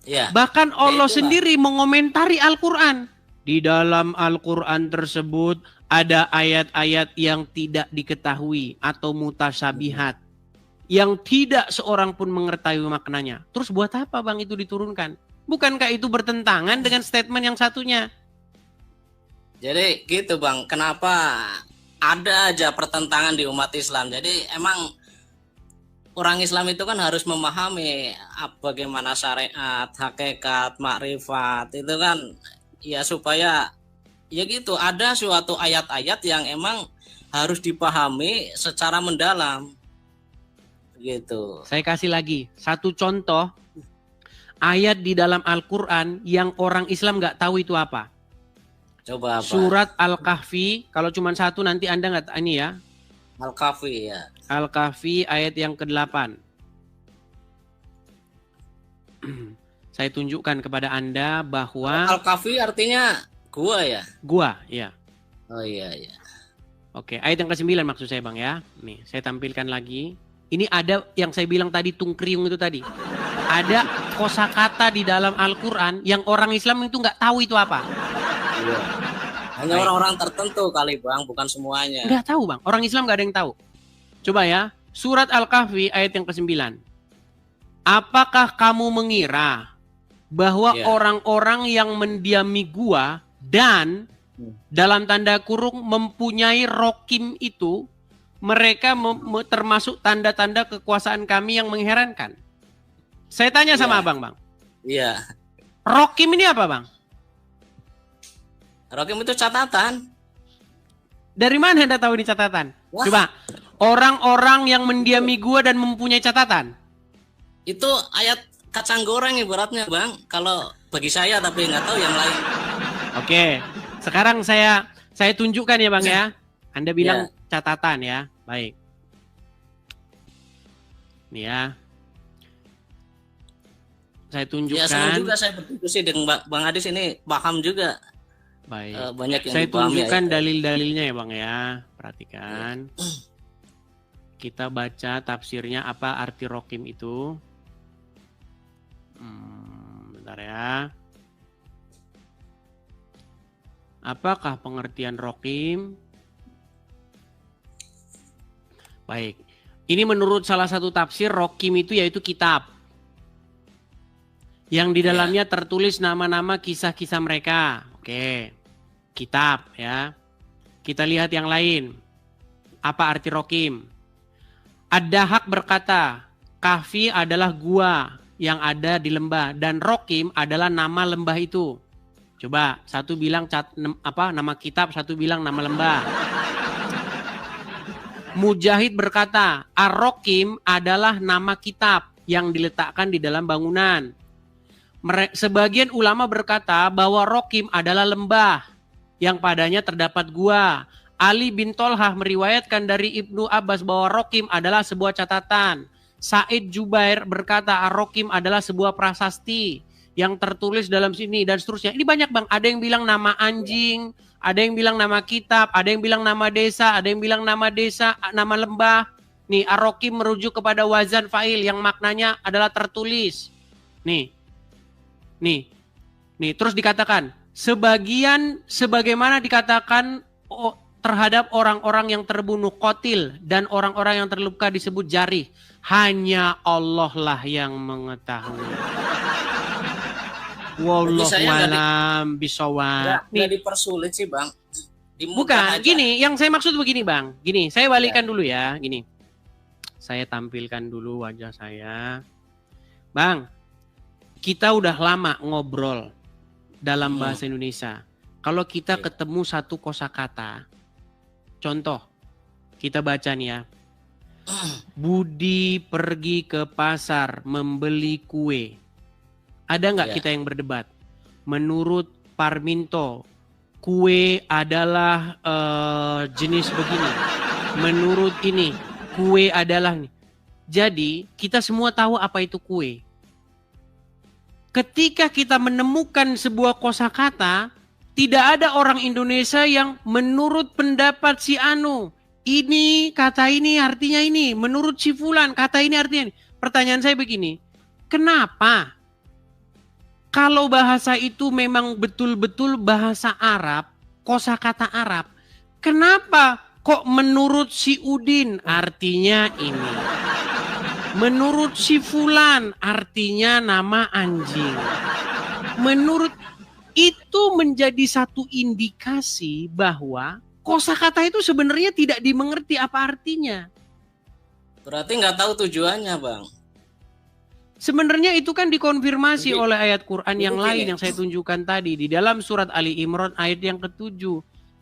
Ya. Bahkan Allah sendiri mengomentari Al-Quran. Di dalam Al-Quran tersebut ada ayat-ayat yang tidak diketahui atau mutasyabihat. Yang tidak seorang pun mengetahui maknanya. Terus buat apa Bang itu diturunkan? Bukankah itu bertentangan dengan statement yang satunya? Jadi gitu Bang, kenapa ada aja pertentangan di umat Islam. Jadi emang orang Islam itu kan harus memahami bagaimana syariat, hakikat, makrifat. Itu kan ya supaya ya gitu, ada suatu ayat-ayat yang emang harus dipahami secara mendalam. Gitu. Saya kasih lagi satu contoh ayat di dalam Al-Quran yang orang Islam nggak tahu itu apa. Coba apa? Surat Al-Kahfi. Kalau cuma satu nanti Anda nggak ini ya. Al-Kahfi ya. Al-Kahfi ayat yang ke-8. Saya tunjukkan kepada Anda bahwa Al-Kahfi artinya gua ya. gua, ya. Oh iya iya. Oke, ayat yang ke-9 maksud saya Bang ya. Nih, saya tampilkan lagi. Ini ada yang saya bilang tadi tungkriung itu tadi. Ada kosakata di dalam Al-Qur'an yang orang Islam itu nggak tahu itu apa. Iya. Hanya orang-orang tertentu kali Bang, bukan semuanya. Nggak tahu Bang, orang Islam nggak ada yang tahu. Coba ya, surat Al-Kahfi ayat yang ke-9. Apakah kamu mengira bahwa Iya. orang-orang yang mendiami gua dan dalam tanda kurung mempunyai rokim itu, mereka termasuk tanda-tanda kekuasaan kami yang mengherankan? Saya tanya sama Iya. Abang, Bang. Iya. Rokim ini apa, Bang? Rokim itu catatan. Dari mana Anda tahu ini catatan? Wah. Coba, orang-orang yang mendiami gua dan mempunyai catatan. Itu ayat kacang goreng ibaratnya Bang. Kalau bagi saya tapi nggak tahu yang lain. Oke, sekarang saya tunjukkan ya Bang ya. Anda bilang catatan ya, baik. Nih ya. Saya tunjukkan. Ya sama juga saya berdiskusi dengan Bang Adis ini paham juga. Baik. Banyak yang Saya dipahami tunjukkan ya. dalil-dalilnya ya Bang ya. Perhatikan. Kita baca tafsirnya apa arti rokim itu. Bentar ya. Apakah pengertian rokim? Baik. Ini menurut salah satu tafsir rokim itu yaitu kitab. Yang di dalamnya tertulis nama-nama kisah-kisah mereka. Oke. Kitab ya. Kita lihat yang lain. Apa arti rokim? Ad-Dahak berkata, Kahfi adalah gua yang ada di lembah dan rokim adalah nama lembah itu. Coba, satu bilang nama kitab, satu bilang nama lembah. Mujahid berkata, Ar-Rokim adalah nama kitab yang diletakkan di dalam bangunan. Sebagian ulama berkata bahwa Rokim adalah lembah yang padanya terdapat gua. Ali bin Tolhah meriwayatkan dari Ibnu Abbas bahwa Rokim adalah sebuah catatan. Said Jubair berkata Ar-Rokim adalah sebuah prasasti yang tertulis dalam sini dan seterusnya. Ini banyak Bang, ada yang bilang nama anjing, ada yang bilang nama kitab, ada yang bilang nama desa, ada yang bilang nama desa, nama lembah. Nih, Ar-Rokim merujuk kepada wazan fa'il yang maknanya adalah tertulis. Nih, terus dikatakan, sebagaimana dikatakan terhadap orang-orang yang terbunuh qatil dan orang-orang yang terluka disebut jarih. Hanya Allah lah yang mengetahui. Wallahualam bisawab. Nggak dipersulit sih Bang. Bukan, gini, yang saya maksud begini Bang. Gini, saya balikan dulu ya, gini. Saya tampilkan dulu wajah saya. Bang, kita udah lama ngobrol dalam bahasa Indonesia. Kalau kita ketemu satu kosakata, contoh, kita baca nih ya. Budi pergi ke pasar membeli kue. Ada nggak kita yang berdebat? Menurut Parminto, kue adalah jenis begini. Menurut ini, kue adalah nih. Jadi kita semua tahu apa itu kue. Ketika kita menemukan sebuah kosakata, tidak ada orang Indonesia yang menurut pendapat si Anu, ini kata ini artinya ini, menurut si Fulan kata ini artinya ini. Pertanyaan saya begini, kenapa kalau bahasa itu memang betul-betul bahasa Arab, kosakata Arab, kenapa kok menurut si Udin artinya ini? Menurut si Fulan artinya nama anjing. Menurut itu menjadi satu indikasi bahwa kosakata itu sebenarnya tidak dimengerti apa artinya. Berarti nggak tahu tujuannya Bang. Sebenarnya itu kan dikonfirmasi oleh ayat Quran yang lain yang saya tunjukkan tadi. Di dalam surat Ali Imran ayat yang ke-7.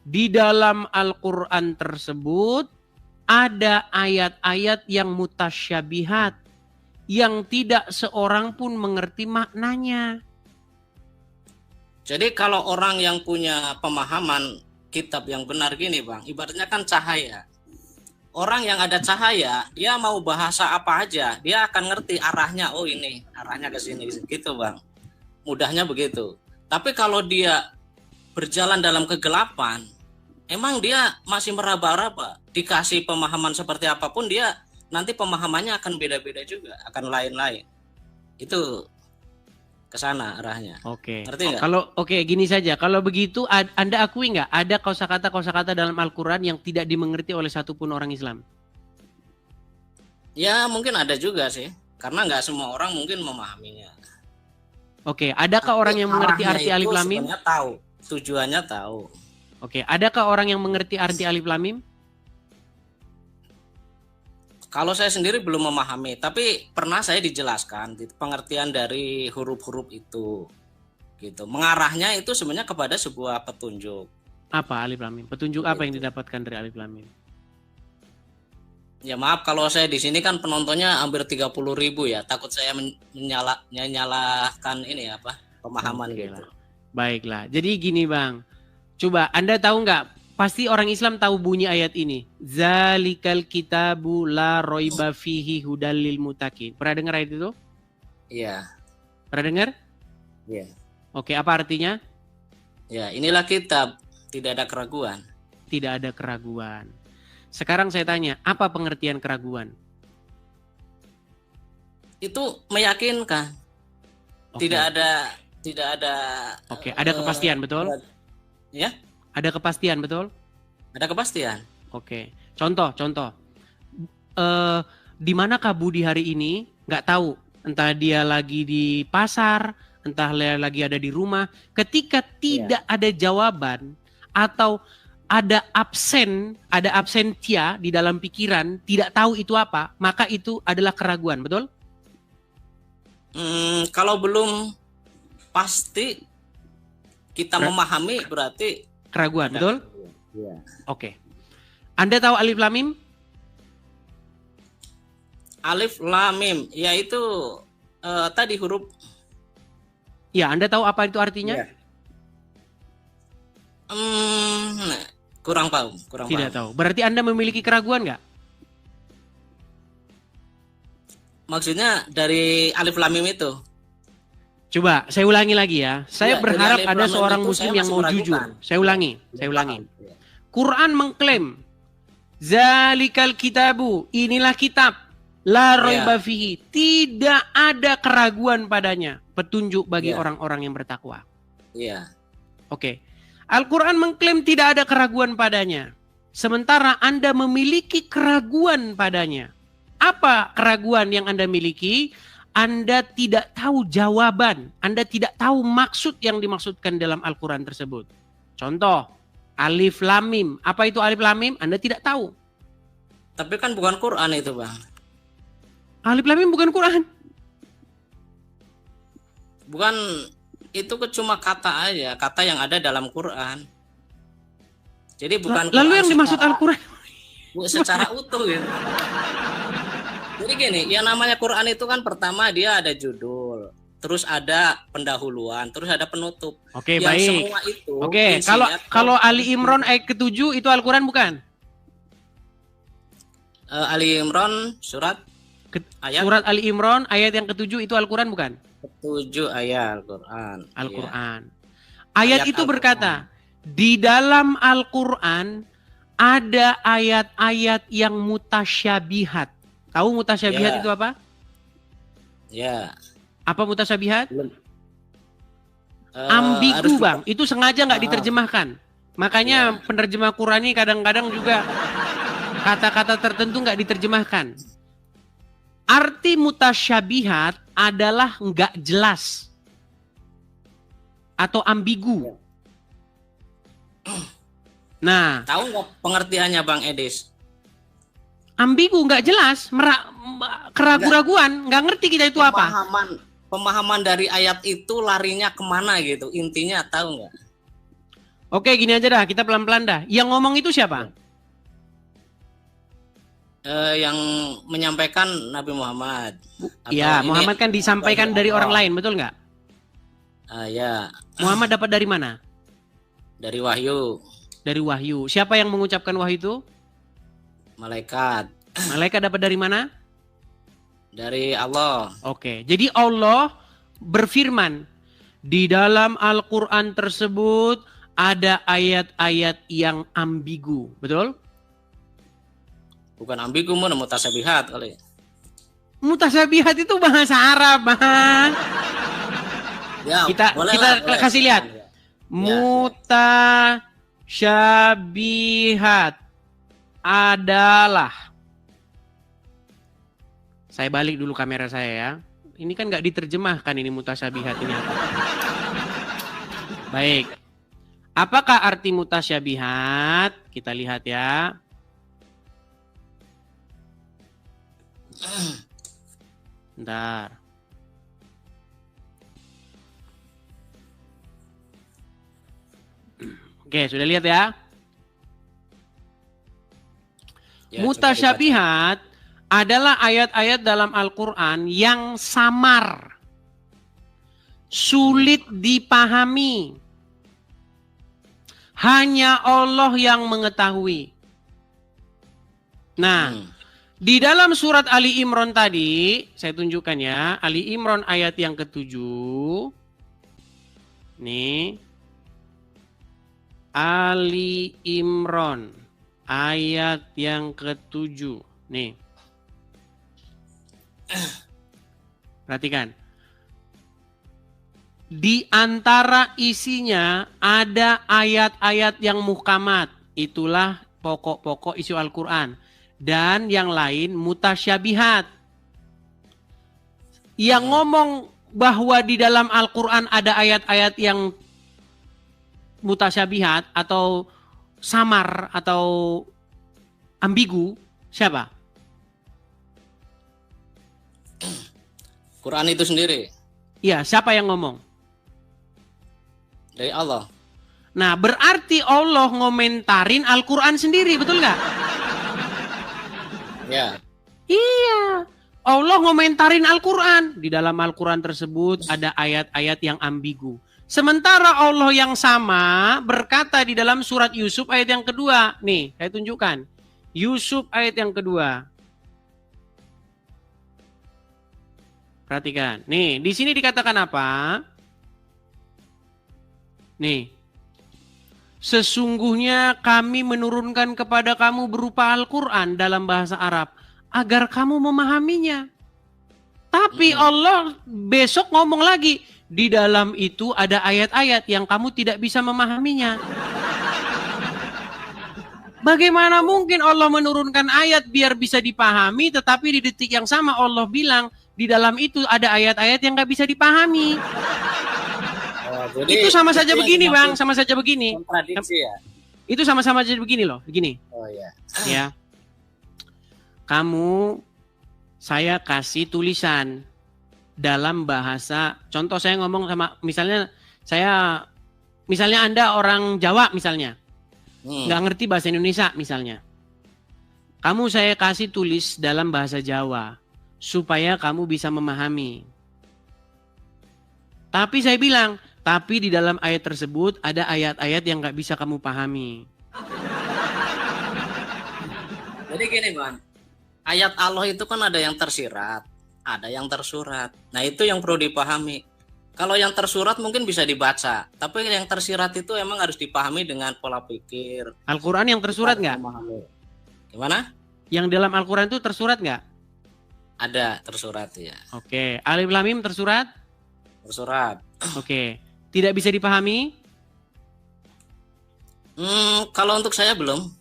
Di dalam Al-Quran tersebut ada ayat-ayat yang mutasyabihat. Yang tidak seorang pun mengerti maknanya. Jadi kalau orang yang punya pemahaman kitab yang benar gini Bang, ibaratnya kan cahaya. Orang yang ada cahaya, dia mau bahasa apa aja, dia akan ngerti arahnya. Oh ini, arahnya ke sini gitu Bang. Mudahnya begitu. Tapi kalau dia berjalan dalam kegelapan, emang dia masih meraba-raba. Dikasih pemahaman seperti apapun, dia nanti pemahamannya akan beda-beda juga, akan lain-lain. Itu ke sana arahnya. Oke. Ngerti nggak? Kalau gini saja. Kalau begitu Anda akui nggak ada kosakata dalam Al-Qur'an yang tidak dimengerti oleh satupun orang Islam? Ya mungkin ada juga sih. Karena nggak semua orang mungkin memahaminya. Oke, adakah orang yang mengerti Arahnya arti itu alif lam mim? sebenarnya tahu, tujuannya tahu. Oke, adakah orang yang mengerti arti alif lam mim? Kalau saya sendiri belum memahami, tapi pernah saya dijelaskan pengertian dari huruf-huruf itu. Gitu. Mengarahnya itu sebenarnya kepada sebuah petunjuk. Apa alif lam mim? Petunjuk apa yang didapatkan dari alif lam mim? Ya maaf kalau saya di sini kan penontonnya hampir 30.000 ya. Takut saya menyalahkan ini apa? Pemahaman Oke gitu. lah. Baiklah. Jadi gini Bang. Coba Anda tahu nggak? Pasti orang Islam tahu bunyi ayat ini. Zalikal kitabu la roiba fihi hudal lil muttaqin. Pernah dengar ayat itu? Iya. Pernah dengar? Iya. Oke, apa artinya? Ya, inilah kitab, tidak ada keraguan. Tidak ada keraguan. Sekarang saya tanya, apa pengertian keraguan? Itu meyakinkan. Oke. Tidak ada Oke, ada kepastian, betul? Ya? Ada kepastian, betul? Ada kepastian. Oke. Contoh. Di manakah Budi hari ini? Nggak tahu. Entah dia lagi di pasar, entah dia lagi ada di rumah. Ketika tidak ada jawaban atau ada absentia di dalam pikiran, tidak tahu itu apa, maka itu adalah keraguan, betul? Kalau belum pasti kita memahami berarti Keraguan, betul? Iya. Oke. Anda tahu alif lam mim? Alif lam mim, yaitu tadi huruf. Ya, Anda tahu apa itu artinya? Ya. Kurang paham. Tidak tahu. Berarti Anda memiliki keraguan nggak? Maksudnya dari alif lam mim itu. Coba, saya ulangi lagi ya. Saya Ya, berharap dari alif ada lam mim seorang itu muslim saya yang masih mau meragukan. jujur. Saya ulangi. Ya. Quran mengklaim Zalikal kitabu, inilah kitab la roiba fihi, tidak ada keraguan padanya, petunjuk bagi orang-orang yang bertakwa. Iya. Oke. Al-Quran mengklaim tidak ada keraguan padanya. Sementara Anda memiliki keraguan padanya. Apa keraguan yang Anda miliki? Anda tidak tahu jawaban. Anda tidak tahu maksud yang dimaksudkan dalam Al-Quran tersebut. Contoh, alif lam mim. Apa itu alif lam mim? Anda tidak tahu. Tapi kan bukan Quran itu, Bang. Alif lam mim bukan Quran. Bukan, itu cuma kata aja, kata yang ada dalam Quran. Jadi bukan Lalu Quran yang dimaksud Al-Quran? secara utuh gitu. Jadi gini, yang namanya Quran itu kan pertama dia ada judul, terus ada pendahuluan, terus ada penutup. Oke, yang baik. Semua itu Oke, isinya kalau Ali Imran ayat ke-7 itu Al-Quran bukan? Ali Imran surat ayat Surat Ali Imran ayat yang ke-7 itu Al-Quran bukan? 7 ayat Al-Quran. Al-Quran. Iya. Ayat itu berkata, di dalam Al-Quran ada ayat-ayat yang mutasyabihat. Tahu mutasyabihat itu apa? Ya. Apa mutasyabihat? Harus Ambigu, Bang. Itu sengaja nggak diterjemahkan. Makanya penerjemah Quran ini kadang-kadang juga kata-kata tertentu nggak diterjemahkan. Arti mutasyabihat adalah nggak jelas atau ambigu. Nah, tahu nggak pengertiannya Bang Edis? Ambigu, nggak jelas, keraguan-raguan, nggak ngerti kita itu apa. Pemahaman dari ayat itu larinya kemana gitu, intinya tahu nggak? Oke, gini aja dah, kita pelan-pelan dah. Yang ngomong itu siapa? Yang menyampaikan Nabi Muhammad. Iya, Muhammad kan disampaikan dari orang lain, betul nggak? Ya. Muhammad dapat dari mana? Dari wahyu, Dari wahyu. Siapa yang mengucapkan wahyu itu? malaikat, Malaikat dapat dari mana? dari Allah. Oke, jadi Allah berfirman di dalam Al-Quran tersebut ada ayat-ayat yang ambigu, betul? Bukan ambigu, mutasyabihat kali. Mutasyabihat itu bahasa Arab, Bang. Ya, Kita kasih lihat. Ya. Mutasyabihat adalah, saya balik dulu kamera saya ya. Ini kan nggak diterjemahkan ini mutasyabihat ini apa. Baik. Apakah arti mutasyabihat? Kita lihat ya. Bentar. Oke, sudah lihat ya. Ya, Mutasyabihat adalah ayat-ayat dalam Al-Quran yang samar, sulit dipahami. Hanya Allah yang mengetahui. Nah, di dalam surat Ali Imran tadi, saya tunjukkan ya, Ali Imran ayat yang ke-7. Nih. Ali Imran ayat yang ke-7. Nih. Perhatikan. Di antara isinya ada ayat-ayat yang muhkamat. Itulah pokok-pokok isi Al-Quran. Dan yang lain mutasyabihat. Yang ngomong bahwa di dalam Al-Quran ada ayat-ayat yang mutasyabihat atau samar atau ambigu, siapa? Quran itu sendiri Iya, siapa yang ngomong? dari Allah. Nah, berarti Allah ngomentarin Al-Quran sendiri, betul nggak? Ya. Iya, Allah ngomentarin Al-Quran. Di dalam Al-Quran tersebut ada ayat-ayat yang ambigu. Sementara Allah yang sama berkata di dalam surat Yusuf ayat yang kedua. Nih, saya tunjukkan. Yusuf ayat yang kedua. Perhatikan. Nih, di sini dikatakan apa? Nih. Sesungguhnya kami menurunkan kepada kamu berupa Al-Quran dalam bahasa Arab agar kamu memahaminya. Tapi Allah besok ngomong lagi, di dalam itu ada ayat-ayat yang kamu tidak bisa memahaminya. Bagaimana mungkin Allah menurunkan ayat biar bisa dipahami, tetapi di detik yang sama Allah bilang di dalam itu ada ayat-ayat yang nggak bisa dipahami. Jadi Itu sama saja begini, Bang, sama saja begini. kontradiksi ya. Itu sama-sama saja begini loh, begini. Oh ya. Ya. Saya kasih tulisan dalam bahasa, contoh saya ngomong sama, misalnya Anda orang Jawa misalnya, nggak ngerti bahasa Indonesia misalnya. Saya kasih tulis dalam bahasa Jawa, supaya kamu bisa memahami. Tapi saya bilang, tapi di dalam ayat tersebut ada ayat-ayat yang nggak bisa kamu pahami. Jadi gini, Bang. Ayat Allah itu kan ada yang tersirat, ada yang tersurat. Nah, itu yang perlu dipahami. Kalau yang tersurat mungkin bisa dibaca, tapi yang tersirat itu emang harus dipahami dengan pola pikir. Al-Quran yang tersurat nggak? Gimana? Yang dalam Al-Quran itu tersurat nggak? Ada tersurat ya. Oke. Alif Lam Mim tersurat? Tersurat. Oke. Tidak bisa dipahami? Kalau untuk saya belum.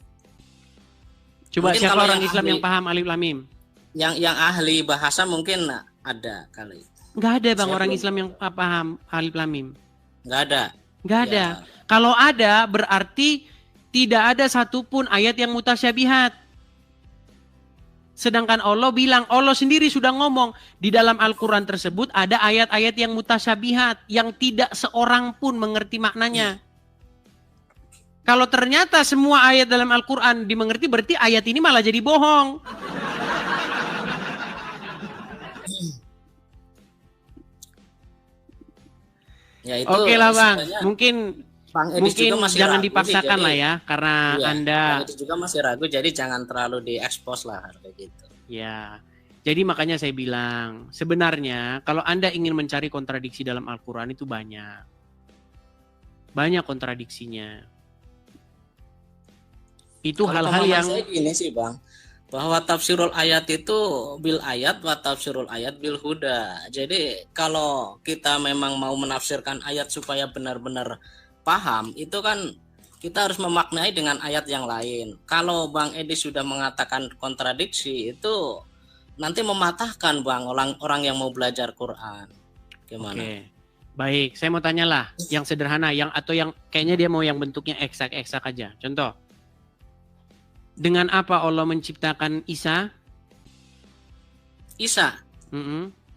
Coba Mungkin siapa kalau orang yang Islam ahli- yang paham Alif Lam Mim? Yang ahli bahasa mungkin ada kali. Nggak ada, Bang, Saya orang belum. Islam yang paham Alif Lam Mim. Nggak ada. Nggak ada. Ya. Kalau ada, berarti tidak ada satupun ayat yang mutasyabihat. Sedangkan Allah bilang, Allah sendiri sudah ngomong, di dalam Al-Quran tersebut ada ayat-ayat yang mutasyabihat, yang tidak seorang pun mengerti maknanya. Kalau ternyata semua ayat dalam Al-Quran dimengerti, berarti ayat ini malah jadi bohong. Ya itu Oke lah Bang, sebenarnya mungkin Bang Edis mungkin juga masih jangan ragu sih, dipaksakan jadi lah ya, karena iya, Anda Bang Edis juga masih ragu, jadi jangan terlalu diekspos lah kayak gitu. ya. Jadi makanya saya bilang, sebenarnya kalau Anda ingin mencari kontradiksi dalam Al-Quran itu banyak. Banyak kontradiksinya. Itu Kalau hal-hal pemahaman yang saya gini sih Bang, bahwa tafsirul ayat itu bil ayat wa tafsirul ayat bil huda. Jadi kalau kita memang mau menafsirkan ayat supaya benar-benar paham, itu kan kita harus memaknai dengan ayat yang lain. Kalau Bang Edi sudah mengatakan kontradiksi, itu nanti mematahkan Bang orang-orang yang mau belajar Quran. Gimana? Oke. Baik, saya mau tanya lah yang sederhana, yang atau yang kayaknya dia mau yang bentuknya eksak-eksak aja. Contoh. Dengan apa Allah menciptakan Isa? Isa.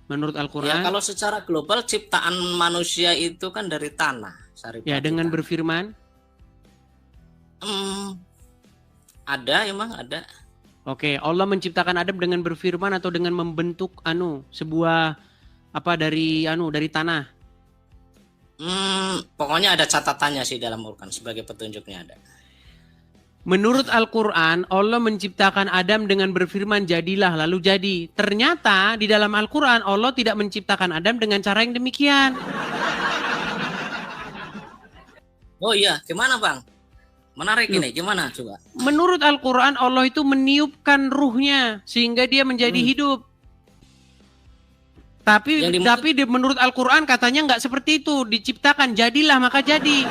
Menurut Ya, Al-Quran? kalau secara global ciptaan manusia itu kan dari tanah. Ya, dengan berfirman? Ada emang ada. Oke, Allah menciptakan Adam dengan berfirman atau dengan membentuk sebuah dari tanah? Pokoknya ada catatannya sih dalam Al-Quran, sebagai petunjuknya ada. Menurut Al-Quran, Allah menciptakan Adam dengan berfirman jadilah, lalu jadi. Ternyata di dalam Al-Quran Allah tidak menciptakan Adam dengan cara yang demikian. Oh iya, gimana Bang? Menarik ini, gimana coba? Menurut Al-Quran Allah itu meniupkan ruhnya sehingga dia menjadi hidup. Tapi menurut Al-Quran katanya nggak seperti itu. Diciptakan, jadilah maka jadi.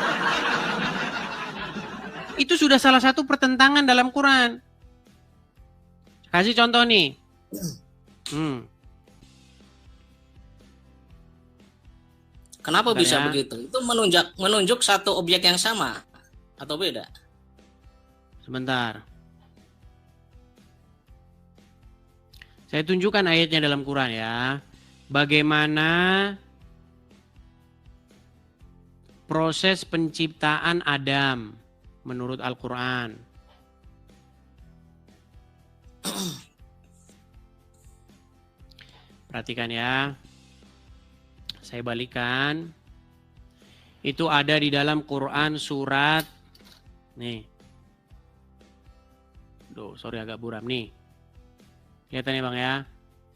Itu sudah salah satu pertentangan dalam Quran. Kasih contoh nih. Kenapa bisa begitu? Itu menunjuk satu objek yang sama atau beda? Sebentar. Saya tunjukkan ayatnya dalam Quran ya. Bagaimana proses penciptaan Adam menurut Al-Quran. Perhatikan ya. Saya balikan. Itu ada di dalam Quran surat. Nih. Duh, sorry agak buram nih. Kelihatan ya Bang ya.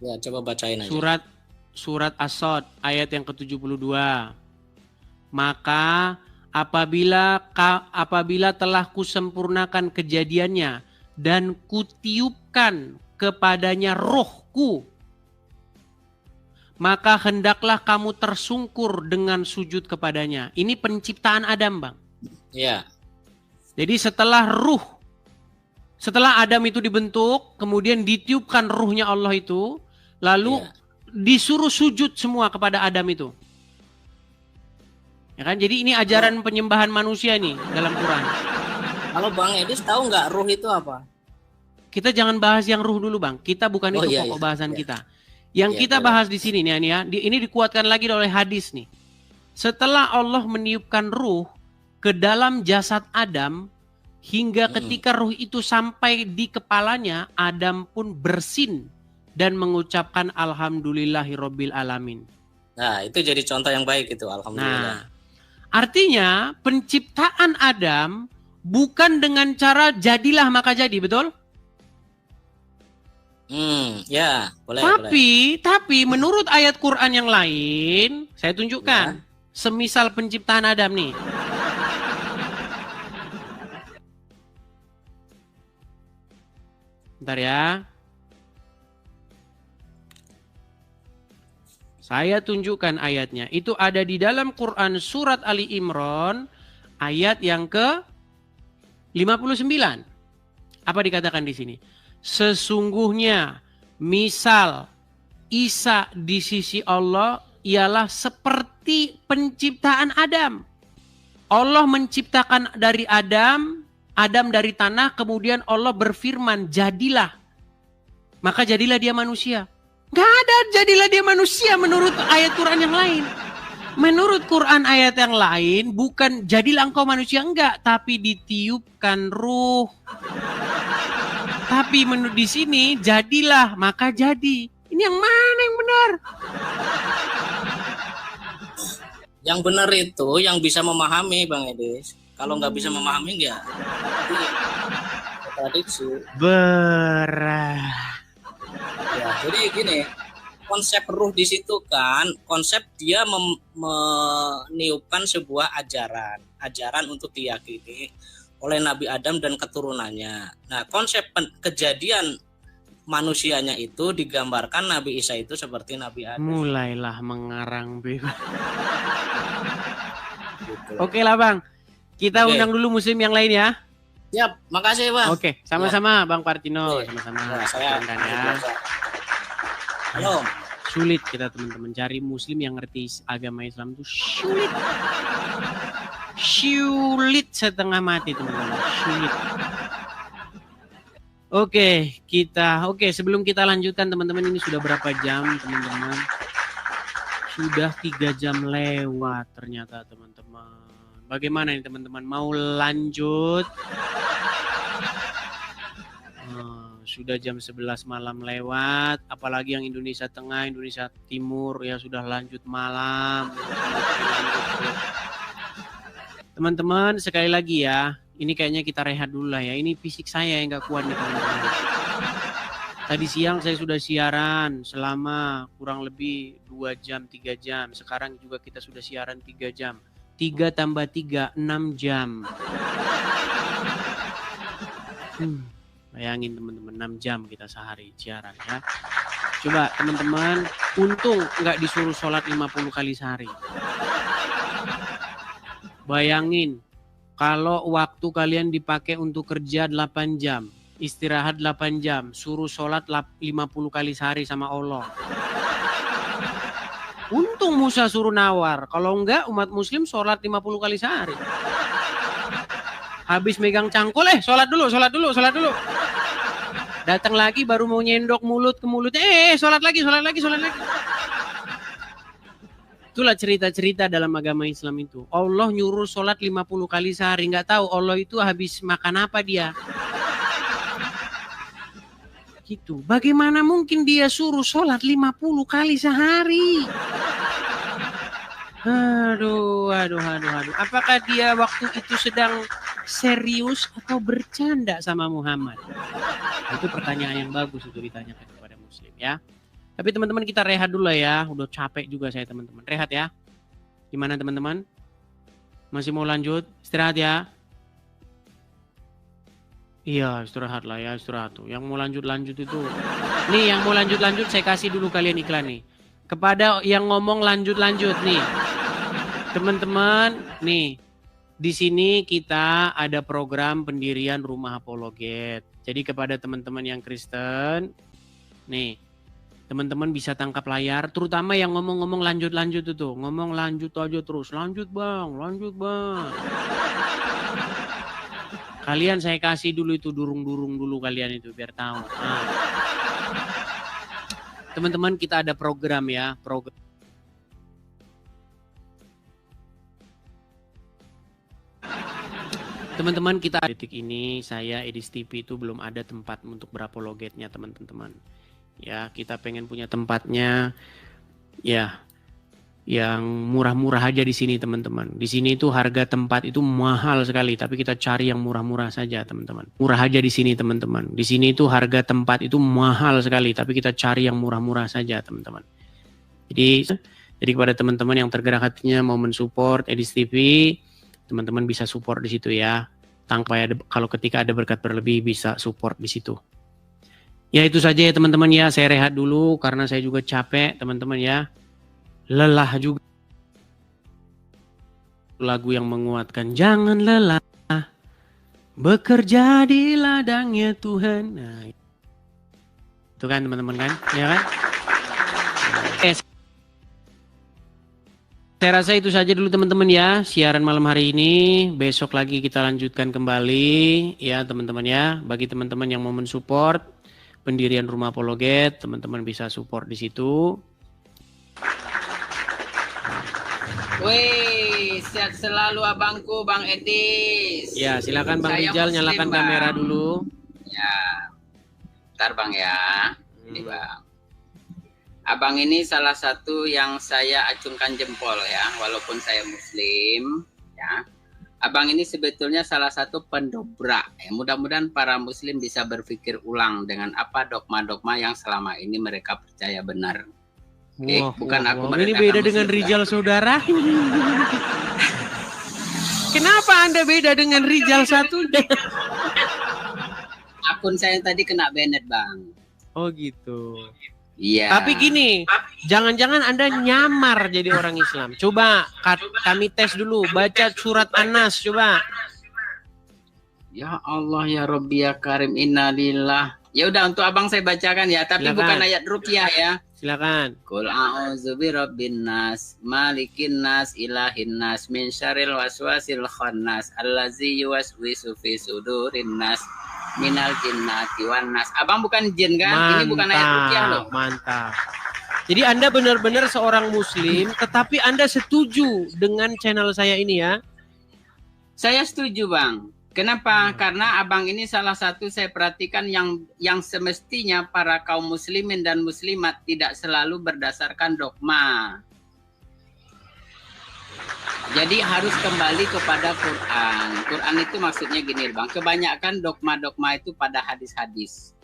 Ya, coba bacain aja. Surat As-Sod ayat yang ke-72. Maka apabila telah kusempurnakan kejadiannya dan kutiupkan kepadanya rohku, maka hendaklah kamu tersungkur dengan sujud kepadanya. Ini penciptaan Adam, Bang. Iya. Jadi setelah Adam itu dibentuk, kemudian ditiupkan ruhnya Allah itu, lalu disuruh sujud semua kepada Adam itu. Ya kan? Jadi ini ajaran penyembahan manusia nih dalam Quran. Kalau Bang Edis tahu nggak ruh itu apa? Kita jangan bahas yang ruh dulu Bang. Kita bukan itu pokok bahasan kita. Yang kita bahas di sini nih ya, ini dikuatkan lagi oleh hadis nih. Setelah Allah meniupkan ruh ke dalam jasad Adam, hingga ketika ruh itu sampai di kepalanya, Adam pun bersin dan mengucapkan alhamdulillahirabbil alamin. Nah, itu jadi contoh yang baik itu, alhamdulillah. Nah, artinya penciptaan Adam bukan dengan cara jadilah maka jadi, betul? Ya, boleh. Tapi menurut ayat Quran yang lain, saya tunjukkan. Semisal penciptaan Adam nih. Bentar ya. Saya tunjukkan ayatnya. Itu ada di dalam Quran surat Ali Imran ayat yang ke-59. Apa dikatakan di sini? Sesungguhnya misal Isa di sisi Allah ialah seperti penciptaan Adam. Allah menciptakan dari Adam dari tanah, kemudian Allah berfirman, jadilah. Maka jadilah dia manusia. Gak ada jadilah dia manusia menurut ayat Quran yang lain. Menurut Quran ayat yang lain, bukan jadilah engkau manusia, enggak. Tapi ditiupkan ruh. Tapi menurut di sini, jadilah, maka jadi. Ini yang mana yang benar? Yang benar itu yang bisa memahami, Bang Edis. Kalau nggak bisa memahami ya kontradiksi. Ya, jadi gini, konsep ruh di situ kan, konsep dia meniupkan sebuah ajaran untuk diyakini oleh Nabi Adam dan keturunannya. Nah, konsep kejadian manusianya itu digambarkan Nabi Isa itu seperti Nabi Adam. Mulailah mengarang bebas. Gitu. Oke lah Bang, kita Oke. undang dulu muslim yang lain ya. Siap, makasih Bang. Oke, sama-sama Bang Partino, Oke. sama-sama. Nah, saya Undang ya. Halo. Sulit kita teman-teman cari muslim yang ngerti agama Islam itu sulit. Sulit setengah mati teman-teman, sulit. Oke, sebelum kita lanjutkan teman-teman, ini sudah berapa jam teman-teman? Sudah 3 jam lewat ternyata teman-teman. Bagaimana nih teman-teman? Mau lanjut? Sudah jam 11 malam lewat, apalagi yang Indonesia Tengah, Indonesia Timur ya sudah lanjut malam. Teman-teman sekali lagi ya, ini kayaknya kita rehat dulu lah ya. Ini fisik saya yang gak kuat nih teman-teman. Tadi siang saya sudah siaran selama kurang lebih 2 jam, 3 jam. Sekarang juga kita sudah siaran 3 jam. 3 tambah 3, 6 jam. Bayangin teman-teman, 6 jam kita sehari siaran ya. Coba teman-teman, untung nggak disuruh sholat 50 kali sehari. Bayangin, kalau waktu kalian dipakai untuk kerja 8 jam, istirahat 8 jam, suruh sholat 50 kali sehari sama Allah. Untung Musa suruh nawar, kalau enggak umat muslim sholat 50 kali sehari. Habis megang cangkul, sholat dulu. Datang lagi baru mau nyendok mulut ke mulutnya, sholat lagi. Itulah cerita-cerita dalam agama Islam itu. Allah nyuruh sholat 50 kali sehari. Nggak tahu Allah itu habis makan apa dia. Gitu. Bagaimana mungkin dia suruh sholat 50 kali sehari? Aduh. Apakah dia waktu itu sedang serius atau bercanda sama Muhammad? Itu pertanyaan yang bagus itu ditanyakan kepada muslim ya. Tapi teman-teman kita rehat dulu ya. Udah capek juga saya teman-teman. Rehat ya. Gimana teman-teman? Masih mau lanjut? Istirahat ya. Iya istirahat lah ya, istirahat tuh. Yang mau lanjut itu. Nih yang mau lanjut saya kasih dulu kalian iklan nih. Kepada yang ngomong lanjut nih. Teman-teman nih. Di sini kita ada program pendirian rumah apologet. Jadi kepada teman-teman yang Kristen, nih, teman-teman bisa tangkap layar, terutama yang ngomong-ngomong lanjut itu, ngomong lanjut aja terus, lanjut bang. Kalian saya kasih dulu itu durung dulu kalian itu biar tahu. Nah. Teman-teman kita ada program ya, Teman-teman kita detik ini saya Edis TV itu belum ada tempat untuk berapologetnya teman-teman. Ya kita pengen punya tempatnya ya yang murah-murah aja di sini teman-teman. Di sini itu harga tempat itu mahal sekali tapi kita cari yang murah-murah saja teman-teman. Murah aja di sini teman-teman. Di sini itu harga tempat itu mahal sekali tapi kita cari yang murah-murah saja teman-teman. Jadi kepada teman-teman yang tergerak hatinya mau mensupport Edis TV, teman-teman bisa support di situ ya. Kalau ketika ada berkat berlebih bisa support di situ. Ya itu saja ya teman-teman ya. Saya rehat dulu karena saya juga capek teman-teman ya. Lelah juga. Lagu yang menguatkan. Jangan lelah. Bekerja di ladangnya Tuhan. Nah, itu kan teman-teman kan? Ya kan? Saya rasa itu saja dulu teman-teman ya siaran malam hari ini. Besok lagi kita lanjutkan kembali ya teman-teman ya. Bagi teman-teman yang mau mensupport pendirian rumah apologet, teman-teman bisa support di situ. Wih, sehat selalu abangku Bang Edis. Ya silakan Bang Saya Rijal Muslim, nyalakan Bang. kamera dulu. Ya, ntar Bang ya. Ini Bang. Abang ini salah satu yang saya acungkan jempol ya, walaupun saya Muslim ya. Abang ini sebetulnya salah satu pendobrak. Ya, mudah-mudahan para Muslim bisa berpikir ulang dengan apa dogma-dogma yang selama ini mereka percaya benar. Bukan aku Ini merendahkan beda dengan Muslim, Rijal saudara. Kenapa Anda beda dengan Rijal satu? Akun saya tadi kena banned, Bang. Oh gitu. Iya. Tapi gini, jangan-jangan Anda nyamar jadi orang Islam. Coba kami tes dulu, baca surat An-Nas coba. Ya Allah ya Rabbi ya Karim innalillah. Ya udah untuk Abang saya bacakan ya, tapi Silakan. bukan ayat ruqyah ya. Silakan. Qul a'udzu birabbin nas, malikin nas, ilahin nas, min syarril waswasil khannas, allazi yuwaswisu fi sudurin nas, minal jinnati wan nas. Abang bukan jin kan? Ini bukan ayat ruqyah loh. Mantap. Jadi Anda benar-benar seorang Muslim, tetapi Anda setuju dengan channel saya ini ya? Saya setuju, Bang. Kenapa? Karena Abang ini salah satu saya perhatikan yang semestinya para kaum muslimin dan muslimat tidak selalu berdasarkan dogma. Jadi harus kembali kepada Quran. Quran itu maksudnya gini, Bang. Kebanyakan dogma-dogma itu pada hadis-hadis.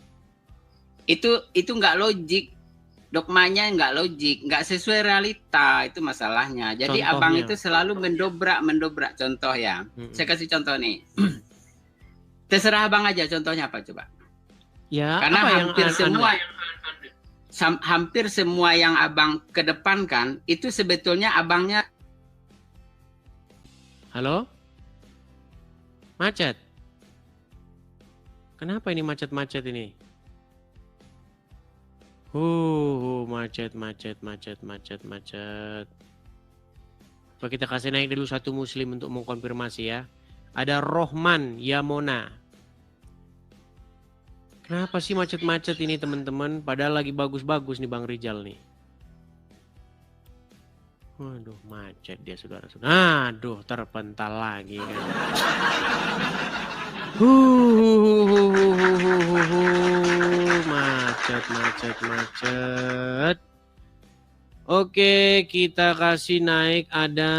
Itu nggak logik. Dogmanya nggak logik, nggak sesuai realita, itu masalahnya. Jadi Contohnya? Abang itu selalu mendobrak contoh ya. Saya kasih contoh nih. Terserah Abang aja contohnya apa coba. Ya, Karena apa hampir semua yang Abang kedepankan itu sebetulnya Abangnya. Halo? Macet. Kenapa ini macet-macet ini? Macet. Coba kita kasih naik dulu satu muslim untuk mengkonfirmasi ya. Ada Rohman Yamona. Kenapa sih macet-macet ini teman-teman? Padahal lagi bagus-bagus nih Bang Rijal nih. Waduh, macet dia saudara-saudara. Aduh, terpental lagi kan. Macet. Oke, kita kasih naik ada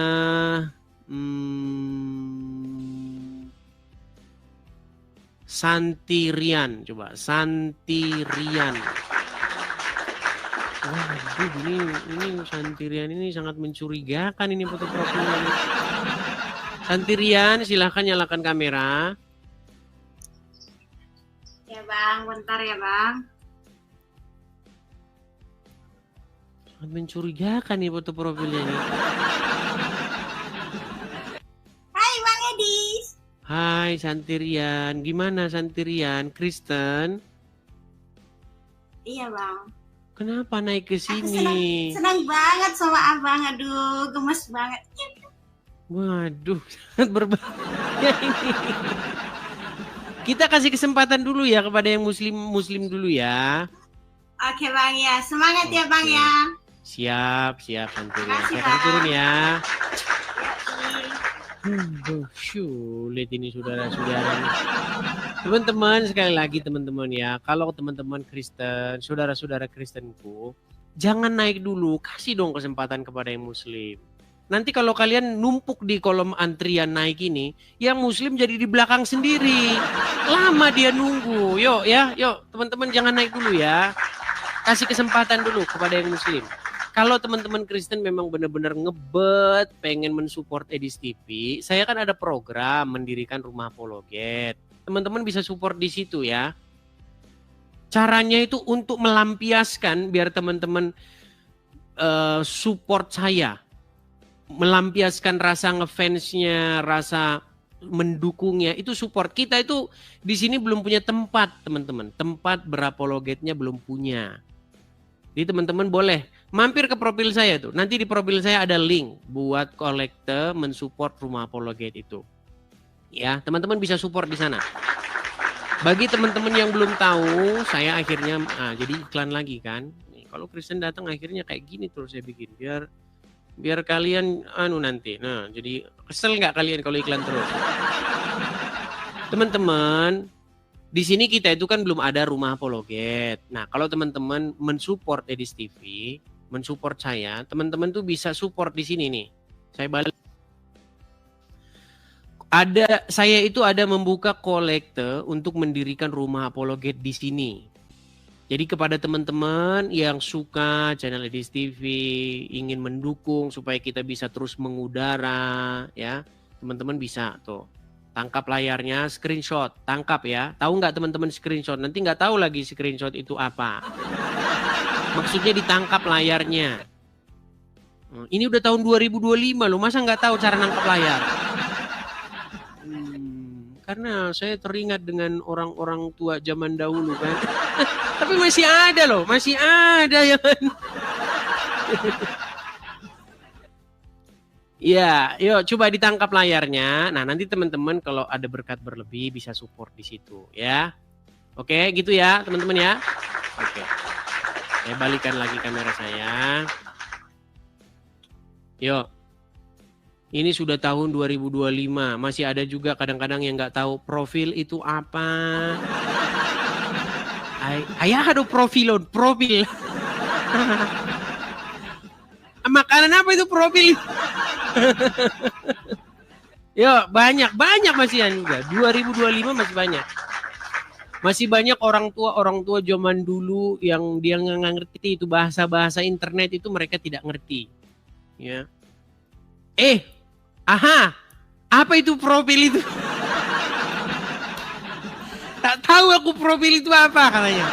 Santirian, coba Santirian. Waduh, ini Santirian ini sangat mencurigakan ini foto profilnya. Santirian, silahkan nyalakan kamera. Ya Bang, bentar ya Bang. Sangat mencurigakan nih foto profilnya ini. Hai Bang Edis. Hai Santirian, gimana Santirian? Kristen? Iya Bang. Kenapa naik ke Aku sini? senang banget sama Abang. Aduh, gemes banget. Waduh, sangat berbahaya ini. Kita kasih kesempatan dulu ya kepada yang muslim dulu ya. Oke Bang ya, semangat ya Bang Oke. ya. Siap Santirian. Makasih, Saya akan Bang. turun ya. Yoi. Lihat ini saudara-saudara. Teman-teman, sekali lagi teman-teman ya, kalau teman-teman Kristen, saudara-saudara Kristenku, jangan naik dulu, kasih dong kesempatan kepada yang muslim. Nanti kalau kalian numpuk di kolom antrian naik ini, yang muslim jadi di belakang sendiri. Lama dia nunggu. Yuk teman-teman jangan naik dulu ya. Kasih kesempatan dulu kepada yang muslim. Kalau teman-teman Kristen memang benar-benar ngebet pengen mensupport Edis TV, saya kan ada program mendirikan rumah apologet. Teman-teman bisa support di situ ya. Caranya itu untuk melampiaskan biar teman-teman support saya. Melampiaskan rasa ngefansnya, rasa mendukungnya, itu support. Kita itu di sini belum punya tempat teman-teman. Tempat berapologetnya belum punya. Jadi teman-teman boleh mampir ke profil saya tuh. Nanti di profil saya ada link buat kolekte mensupport rumah apologet itu. Ya, teman-teman bisa support di sana. Bagi teman-teman yang belum tahu, saya akhirnya jadi iklan lagi kan. Nih, kalau Kristen datang akhirnya kayak gini terus saya bikin biar kalian nanti. Nah, jadi kesel nggak kalian kalau iklan terus? Teman-teman, di sini kita itu kan belum ada rumah apologet. Nah, kalau teman-teman mensupport Edis TV, mensupport saya, teman-teman tuh bisa support di sini nih. Saya balik. Saya itu ada membuka kolekte untuk mendirikan rumah apologet di sini. Jadi kepada teman-teman yang suka channel Edis TV, ingin mendukung supaya kita bisa terus mengudara, ya, teman-teman bisa tuh. Tangkap layarnya, screenshot, tangkap ya. Tahu nggak teman-teman screenshot? Nanti nggak tahu lagi screenshot itu apa. Maksudnya ditangkap layarnya. Ini udah tahun 2025 loh, masa nggak tahu cara nangkap layar? Karena saya teringat dengan orang-orang tua zaman dahulu kan. Tapi masih ada loh, masih ada ya kan. Ya, yuk coba ditangkap layarnya. Nah, nanti teman-teman kalau ada berkat berlebih bisa support di situ ya. Oke, gitu ya, teman-teman ya. Oke. Saya balikan lagi kamera saya. Yuk. Ini sudah tahun 2025. Masih ada juga kadang-kadang yang nggak tahu profil itu apa. Ayah ada profil. Makanan apa itu profil? Yo, banyak masih juga. 2025 masih banyak. Masih banyak orang tua zaman dulu yang dia nggak ngerti itu bahasa internet itu mereka tidak ngerti. Ya. Apa itu profil itu? Tak tahu aku profil itu apa katanya.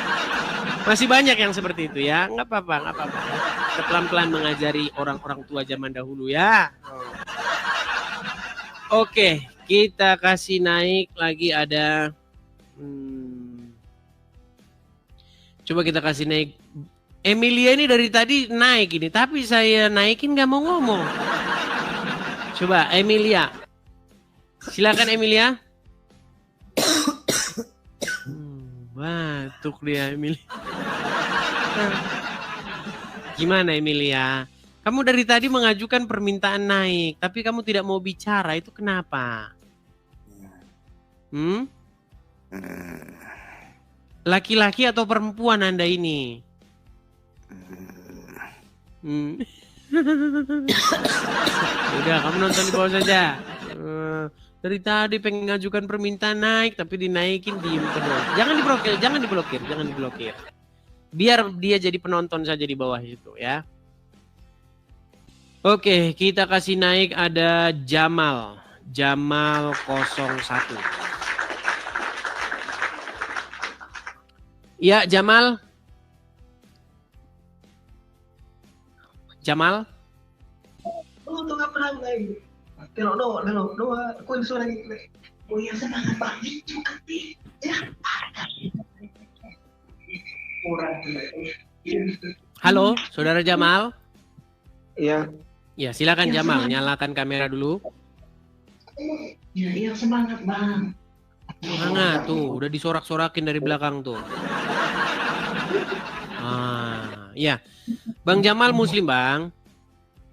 Masih banyak yang seperti itu ya. Nggak apa-apa. Kita pelan-pelan mengajari orang-orang tua zaman dahulu ya. Oke, kita kasih naik lagi ada. Coba kita kasih naik. Emilia ini dari tadi naik ini, tapi saya naikin nggak mau ngomong. Coba Emilia, silakan Emilia. Batuk dia Emilia. Gimana Emilia? Kamu dari tadi mengajukan permintaan naik, tapi kamu tidak mau bicara, itu kenapa? Laki-laki atau perempuan Anda ini? Udah, kamu nonton di bawah saja. Dari tadi pengen ngajukan permintaan naik, tapi dinaikin diem terus. Jangan diblokir. Biar dia jadi penonton saja di bawah itu ya. Oke, kita kasih naik ada Jamal 01. Ya, Jamal. Oh, tuh nggak pernah lagi. Telo doa. Aku yang suara gitu. Oh iya, semangat banget juga sih. Halo, Saudara Jamal. Iya. Ya, silakan Jamal, nyalakan kamera dulu. Iya, semangat bang. Semangat tuh, udah disorak-sorakin dari belakang tuh. Ya. Bang Jamal Muslim, Bang?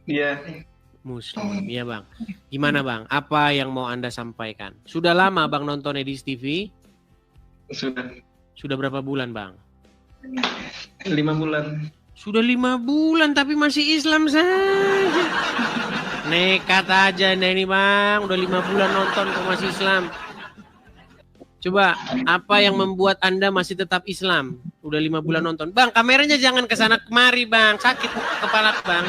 Iya. Muslim, iya Bang. Gimana Bang? Apa yang mau Anda sampaikan? Sudah lama Bang nonton Edis TV? Sudah berapa bulan Bang? 5 bulan. Sudah 5 bulan tapi masih Islam saja. Nekat aja ini Bang, udah 5 bulan nonton kok masih Islam. Coba, apa yang membuat Anda masih tetap Islam? Udah 5 bulan nonton. Bang, kameranya jangan kesana kemari Bang, sakit kepala Bang.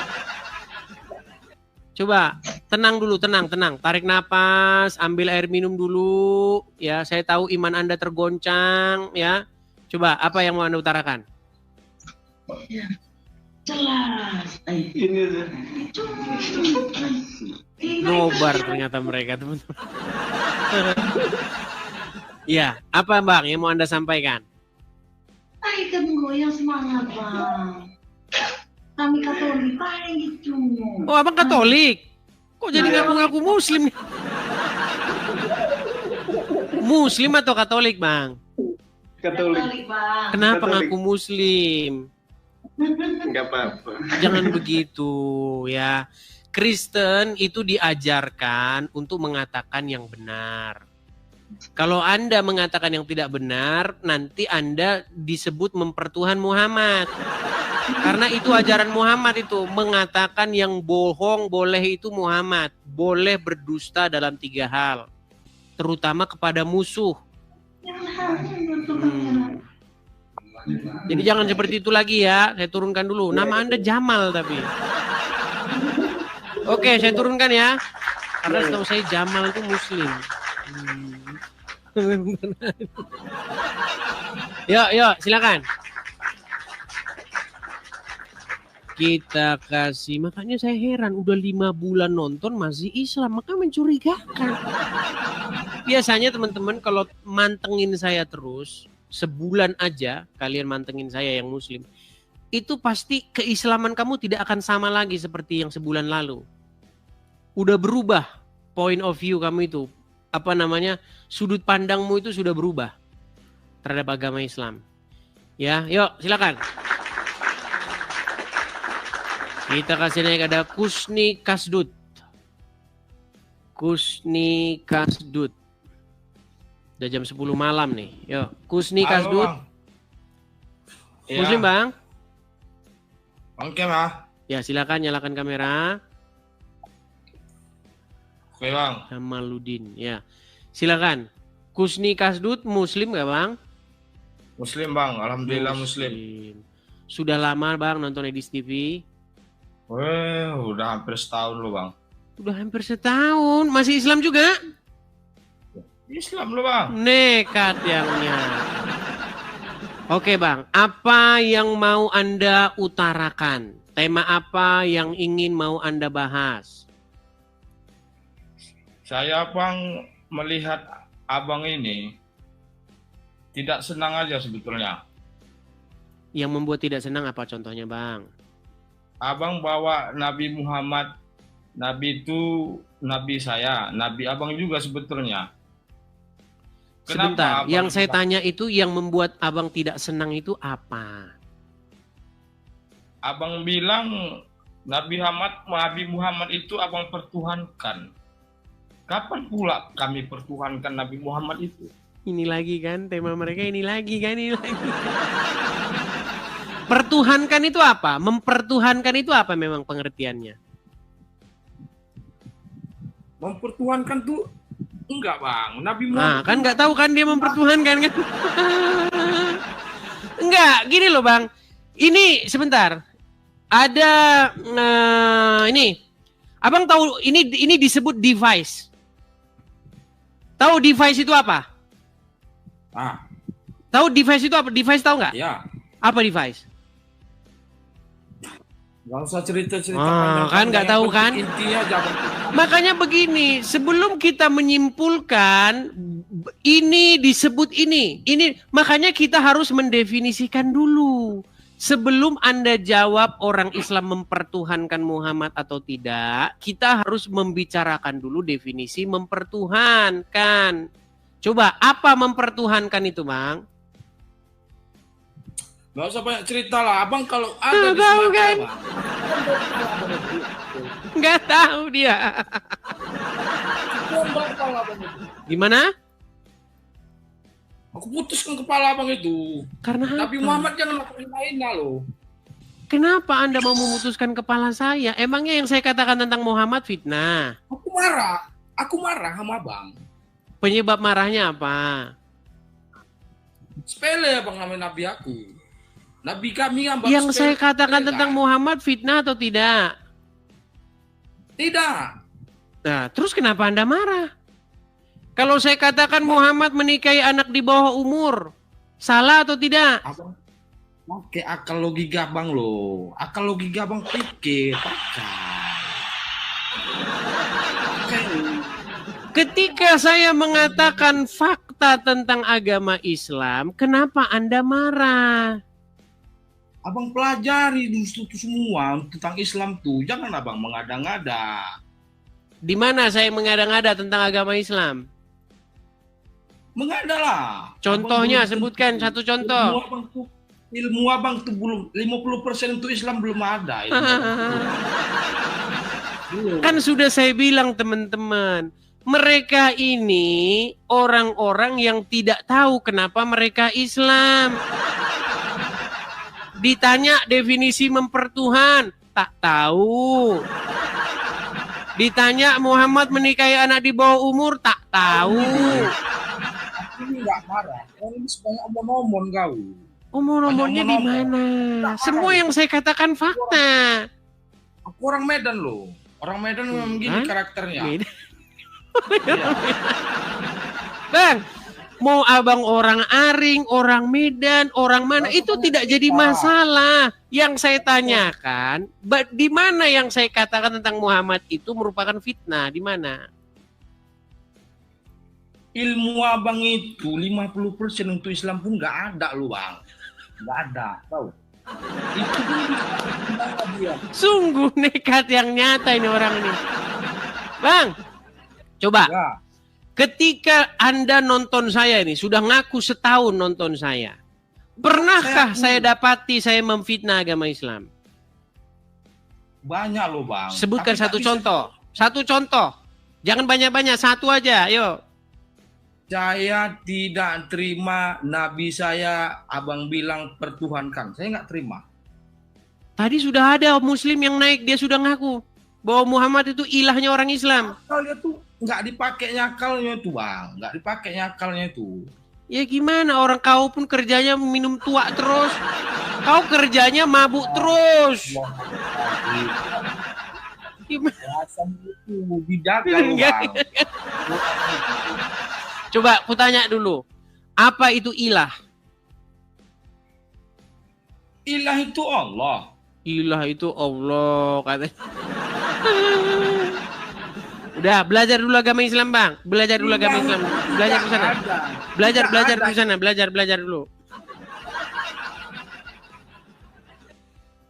Coba, tenang dulu, tenang. Tarik napas, ambil air minum dulu. Ya, saya tahu iman Anda tergoncang ya. Coba, apa yang mau Anda utarakan? Jelas. Ini Nobar ternyata mereka teman-teman. Ya, apa Bang yang mau Anda sampaikan? Ayo yang semangat bang. Kami Katolik paling gitu. Oh, Abang Katolik? Kok jadi ngaku-ngaku Muslim? Muslim atau Katolik Bang? Katolik. Bang. Kenapa Katolik. ngaku Muslim? Enggak apa-apa. Jangan begitu ya. Kristen itu diajarkan untuk mengatakan yang benar. Kalau Anda mengatakan yang tidak benar, nanti Anda disebut mempertuhan Muhammad. Karena itu ajaran Muhammad itu. Mengatakan yang bohong boleh itu Muhammad. Boleh berdusta dalam 3 hal. Terutama kepada musuh. Jadi jangan seperti itu lagi ya. Saya turunkan dulu. Nama Anda Jamal tapi. Oke, saya turunkan ya. Karena setahu saya Jamal itu Muslim. Yuk, silakan. Kita kasih, makanya saya heran udah 5 bulan nonton masih Islam, maka mencurigakan. Biasanya teman-teman kalau mantengin saya terus, sebulan aja kalian mantengin saya yang Muslim, itu pasti keislaman kamu tidak akan sama lagi seperti yang sebulan lalu. Udah berubah point of view kamu itu, sudut pandangmu itu sudah berubah terhadap agama Islam. Ya, yuk silakan. Kita kasih naik ada Kusni Kasdut. Kusni Kasdut. Udah jam 10 malam nih. Yuk, Kusni Kasdut. Ya. Muslim Bang? Oke, Bang. Ya, silakan nyalakan kamera. Oke, Bang. Jamaludin, ya. Silakan. Kusni Kasdut Muslim gak Bang? Muslim, Bang. Alhamdulillah Muslim. Sudah lama Bang nonton Edis TV? Udah hampir setahun loh, Bang. Udah hampir setahun. Masih Islam juga? Islam loh, Bang. Nekat yangnya. Oke, Bang. Apa yang mau Anda utarakan? Tema apa yang ingin mau Anda bahas? Saya, Bang, melihat abang ini tidak senang aja sebetulnya. Yang membuat tidak senang apa contohnya, Bang? Abang bawa Nabi Muhammad, Nabi itu Nabi saya, Nabi abang juga sebetulnya. Sebentar, yang saya tanya itu yang membuat abang tidak senang itu apa? Abang bilang Nabi Muhammad itu abang pertuhankan. Kapan pula kami pertuhankan Nabi Muhammad itu? Ini lagi kan tema mereka, ini lagi. Pertuhankan itu apa? Mempertuhankan itu apa memang pengertiannya? Mempertuhankan tuh enggak, Bang. Nabi Muhammad. Nah, kan nggak tahu kan dia mempertuhankan kan? Enggak, gini loh, Bang. Ini sebentar. Ada ini. Abang tahu ini disebut device. Tahu device itu apa? Tahu device itu apa? Device tahu nggak? Ya. Apa device? Gak usah cerita-cerita kan nggak tahu kan? Intinya jangan. Makanya begini, sebelum kita menyimpulkan ini disebut ini makanya kita harus mendefinisikan dulu. Sebelum Anda jawab orang Islam mempertuhankan Muhammad atau tidak, kita harus membicarakan dulu definisi mempertuhankan. Coba, apa mempertuhankan itu, Bang? Gak usah banyak cerita lah, Abang kalau ada di tahu kan? Sumatera, Nggak tahu dia. Gimana? Aku putuskan kepala abang itu. Karena Nabi apa? Muhammad jangan lakukan lainnya loh. Kenapa Anda mau memutuskan kepala saya? Emangnya yang saya katakan tentang Muhammad fitnah? Aku marah sama abang. Penyebab marahnya apa? Sepele abang nama Nabi aku. Nabi kami abang. Yang saya katakan tentang Muhammad fitnah atau tidak? Tidak. Nah, terus kenapa Anda marah? Kalau saya katakan Muhammad menikahi anak di bawah umur, salah atau tidak? Abang, pakai akal logika abang loh. Akal logika abang pikir. Ketika saya mengatakan fakta tentang agama Islam, kenapa Anda marah? Abang pelajari dulu semua tentang Islam tuh. Jangan abang mengada-ngada. Di mana saya mengada-ngada tentang agama Islam? Mengada lah. Contohnya, sebutkan satu contoh. Ilmu abang tuh belum 50% untuk Islam belum ada. Kan sudah saya bilang teman-teman, Mereka ini orang-orang yang tidak tahu kenapa mereka Islam. Ditanya definisi mempertuhan, tak tahu. Ditanya Muhammad menikahi anak di bawah umur, tak tahu. Ini nggak marah, ini sebanyak omon-omon kau. Omon-omonnya di mana? Semua yang saya katakan fakta. Aku orang Medan loh. Orang Medan memang gini karakternya. Bang, mau abang orang Aring, orang Medan, orang mana, itu tidak jadi masalah. Yang saya tanyakan, di mana yang saya katakan tentang Muhammad itu merupakan fitnah, di mana? Ilmu abang itu 50% untuk Islam pun nggak ada loh bang. Nggak ada, tahu. Itu dia. Sungguh nekat yang nyata ini orang ini. Bang, coba. Ya. Ketika Anda nonton saya ini, sudah ngaku setahun nonton saya. Pernahkah saya dapati saya memfitnah agama Islam? Banyak loh bang. Sebutkan satu contoh. Satu contoh. Jangan banyak-banyak, satu aja, ayo. Saya tidak terima Nabi saya, abang bilang pertuhankan. Saya nggak terima. Tadi sudah ada Muslim yang naik, dia sudah ngaku bahwa Muhammad itu ilahnya orang Islam. Kalau itu nggak dipakai nyakalnya itu bang, nggak dipakai nyakalnya itu. Ya gimana, orang kau pun kerjanya minum tua terus, kau kerjanya mabuk terus. Gimana? Itu dijaga bang. Coba aku tanya dulu, apa itu ilah? Ilah itu Allah. Ilah itu Allah katanya. Udah, belajar dulu agama Islam bang. Belajar dulu agama Islam. Belajar di sana. Belajar di sana. Belajar dulu.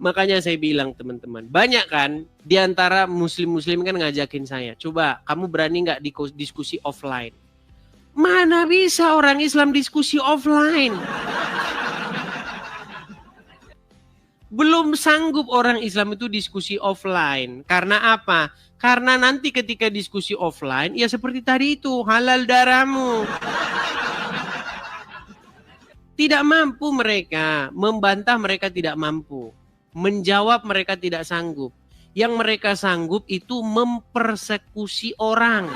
Makanya saya bilang teman-teman, banyak kan di antara muslim-muslim kan ngajakin saya, coba kamu berani nggak diskusi offline? Mana bisa orang Islam diskusi offline? Belum sanggup orang Islam itu diskusi offline. Karena apa? Karena nanti ketika diskusi offline, ya seperti tadi itu, halal darahmu. Tidak mampu mereka, membantah mereka tidak mampu. Menjawab mereka tidak sanggup. Yang mereka sanggup itu mempersekusi orang.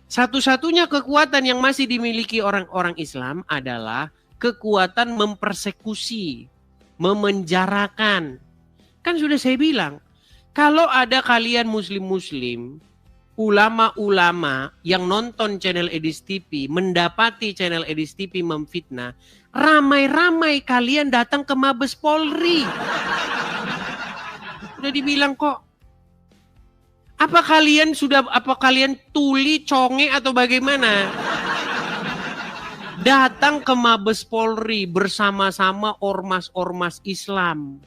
Satu-satunya kekuatan yang masih dimiliki orang-orang Islam adalah kekuatan mempersekusi, memenjarakan. Kan sudah saya bilang, kalau ada kalian muslim-muslim, ulama-ulama yang nonton channel Edis TV, mendapati channel Edis TV memfitnah, ramai-ramai kalian datang ke Mabes Polri. Udah dibilang kok. Apa kalian tuli, conge atau bagaimana? Datang ke Mabes Polri bersama-sama ormas-ormas Islam.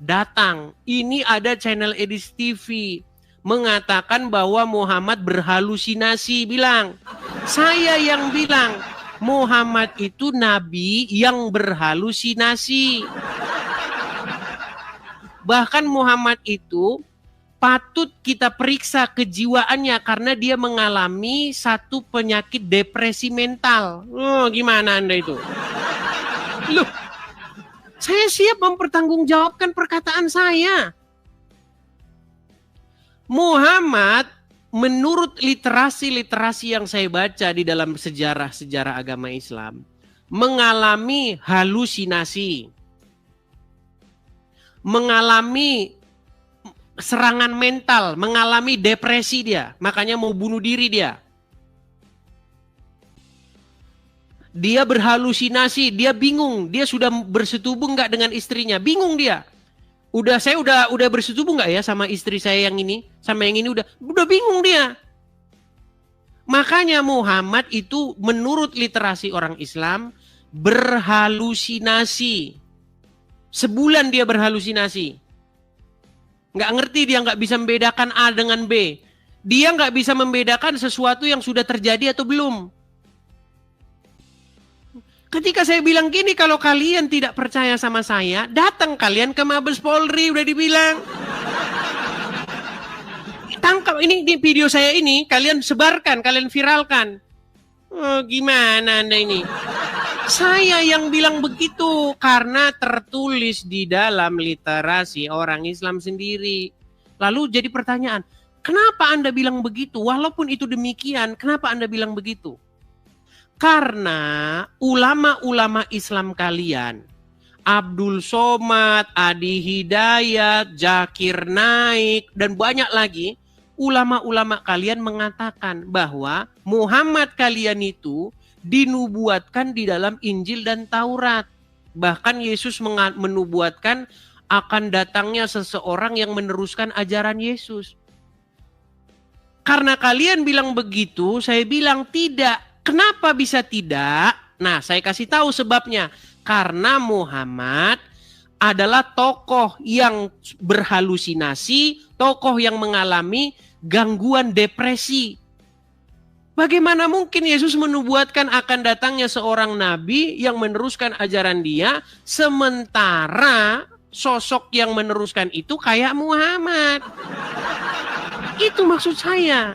Datang, ini ada channel Edis TV mengatakan bahwa Muhammad berhalusinasi, bilang. Saya yang bilang, Muhammad itu nabi yang berhalusinasi. Bahkan Muhammad itu patut kita periksa kejiwaannya karena dia mengalami satu penyakit depresi mental. Oh, gimana Anda itu? Loh, saya siap mempertanggungjawabkan perkataan saya. Muhammad menurut literasi-literasi yang saya baca di dalam sejarah-sejarah agama Islam mengalami halusinasi. Mengalami serangan mental, mengalami depresi dia, makanya mau bunuh diri dia. Dia berhalusinasi, dia bingung, dia sudah bersetubuh nggak dengan istrinya, bingung dia. Saya udah bersetubuh nggak ya sama istri saya yang ini, sama yang ini udah bingung dia. Makanya Muhammad itu menurut literasi orang Islam berhalusinasi. Sebulan dia berhalusinasi. Nggak ngerti, dia nggak bisa membedakan A dengan B. Dia nggak bisa membedakan sesuatu yang sudah terjadi atau belum. Ketika saya bilang gini, kalau kalian tidak percaya sama saya, datang kalian ke Mabes Polri, udah dibilang. tangkap ini di video saya ini, kalian sebarkan, kalian viralkan. Oh, gimana Anda ini? Saya yang bilang begitu karena tertulis di dalam literasi orang Islam sendiri. Lalu jadi pertanyaan, kenapa Anda bilang begitu? Walaupun itu demikian, kenapa Anda bilang begitu? Karena ulama-ulama Islam kalian, Abdul Somad, Adi Hidayat, Zakir Naik, dan banyak lagi, ulama-ulama kalian mengatakan bahwa Muhammad kalian itu dinubuatkan di dalam Injil dan Taurat. Bahkan Yesus menubuatkan akan datangnya seseorang yang meneruskan ajaran Yesus. Karena kalian bilang begitu, saya bilang tidak. Kenapa bisa tidak? Nah, saya kasih tahu sebabnya. Karena Muhammad adalah tokoh yang berhalusinasi, tokoh yang mengalami gangguan depresi. Bagaimana mungkin Yesus menubuatkan akan datangnya seorang nabi yang meneruskan ajaran dia, sementara sosok yang meneruskan itu kayak Muhammad? Itu maksud saya.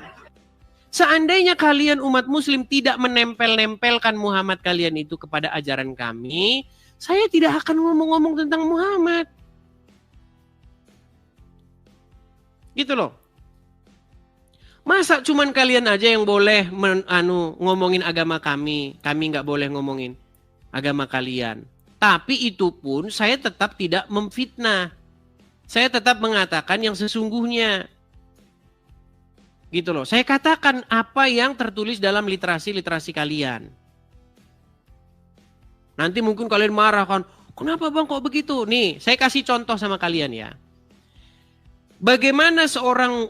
Seandainya kalian umat muslim tidak menempel-nempelkan Muhammad kalian itu kepada ajaran kami, saya tidak akan ngomong-ngomong tentang Muhammad. Gitu loh. Masa cuman kalian aja yang boleh ngomongin agama kami nggak boleh ngomongin agama kalian. Tapi itu pun saya tetap tidak memfitnah. Saya tetap mengatakan yang sesungguhnya. Gitu loh. Saya katakan apa yang tertulis dalam literasi kalian. Nanti mungkin kalian marah kan, kenapa bang kok begitu? Nih, saya kasih contoh sama kalian ya. Bagaimana seorang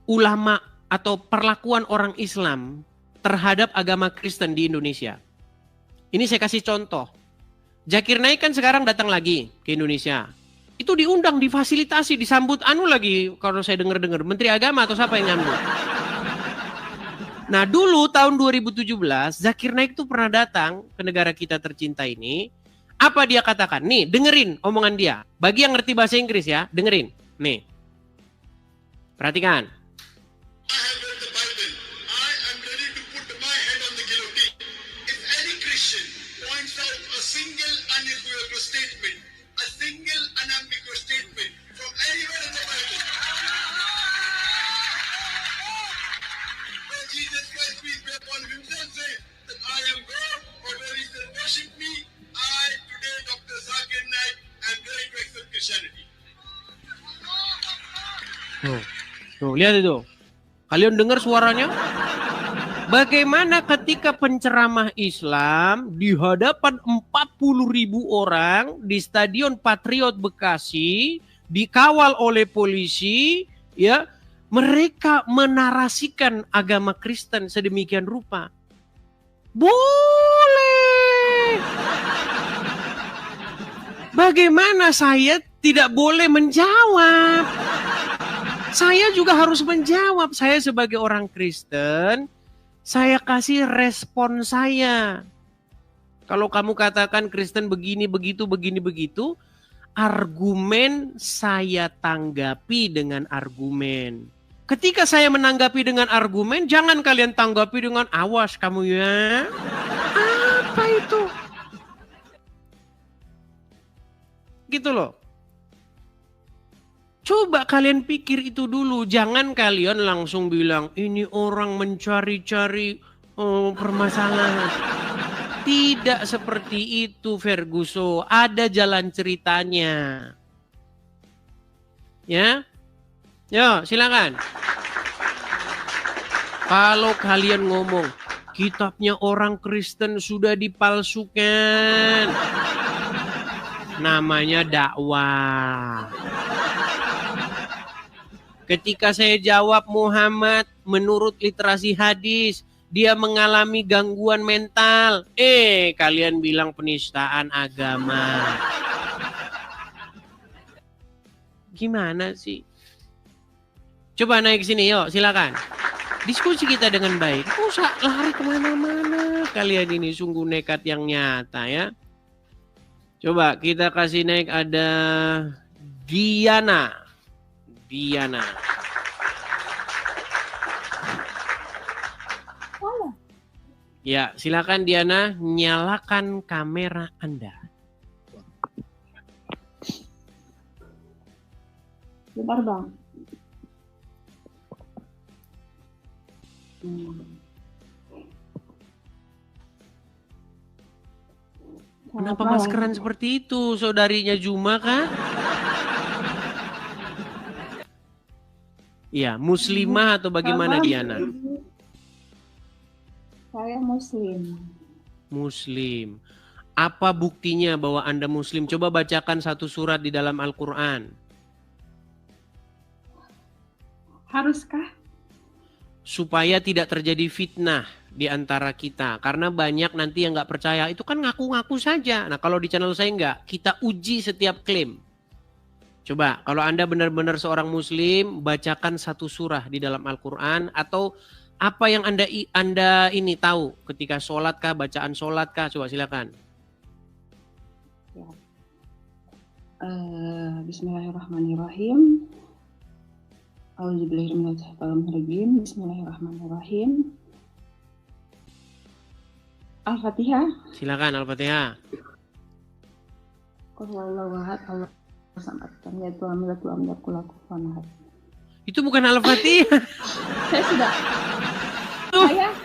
ulama atau perlakuan orang Islam terhadap agama Kristen di Indonesia. Ini saya kasih contoh. Zakir Naik kan sekarang datang lagi ke Indonesia. Itu diundang, difasilitasi, disambut lagi kalau saya dengar-dengar Menteri Agama atau siapa yang nyambut. Nah dulu tahun 2017 Zakir Naik tuh pernah datang ke negara kita tercinta ini. Apa dia katakan? Nih dengerin omongan dia. Bagi yang ngerti bahasa Inggris ya, dengerin. Nih. Perhatikan. Tuh, lihat itu. Kalian dengar suaranya? Bagaimana ketika penceramah Islam di hadapan 40.000 orang di Stadion Patriot Bekasi, dikawal oleh polisi, ya, mereka menarasikan agama Kristen sedemikian rupa. Boleh. Bagaimana saya tidak boleh menjawab? Saya juga harus menjawab. Saya sebagai orang Kristen, saya kasih respon saya. Kalau kamu katakan Kristen begini, begitu, argumen saya tanggapi dengan argumen. Ketika saya menanggapi dengan argumen, jangan kalian tanggapi dengan awas kamu ya. Apa itu? Gitu loh. Coba kalian pikir itu dulu. Jangan kalian langsung bilang ini orang mencari-cari permasalahan. Tidak seperti itu Ferguson. Ada jalan ceritanya. Ya. Yo silakan. Kalau kalian ngomong kitabnya orang Kristen sudah dipalsukan. Namanya dakwah. Ketika saya jawab Muhammad menurut literasi hadis, dia mengalami gangguan mental. Kalian bilang penistaan agama. Gimana sih? Coba naik sini yuk, silakan. Diskusi kita dengan baik. Kok usah lari kemana-mana. Kalian ini sungguh nekat yang nyata ya. Coba kita kasih naik ada Diana. Ya, silakan Diana, nyalakan kamera Anda. Bentar bang. Kenapa maskeran seperti itu? Saudarinya Juma kah? Iya, muslimah atau bagaimana Diana? Saya muslim. Muslim. Apa buktinya bahwa Anda muslim? Coba bacakan satu surat di dalam Al-Quran. Haruskah? Supaya tidak terjadi fitnah di antara kita. Karena banyak nanti yang nggak percaya. Itu kan ngaku-ngaku saja. Nah kalau di channel saya nggak. Kita uji setiap klaim. Coba kalau Anda benar-benar seorang muslim. Bacakan satu surah di dalam Al-Quran. Atau apa yang Anda ini tahu ketika sholat kah, bacaan sholat kah? Coba silakan. Ya. Bismillahirrahmanirrahim. Auzubillahiminasyaitonirrajim. Bismillahirrahmanirrahim. Al-Fatihah. Silakan Al-Fatihah. Itu bukan Al-Fatihah. Saya sudah.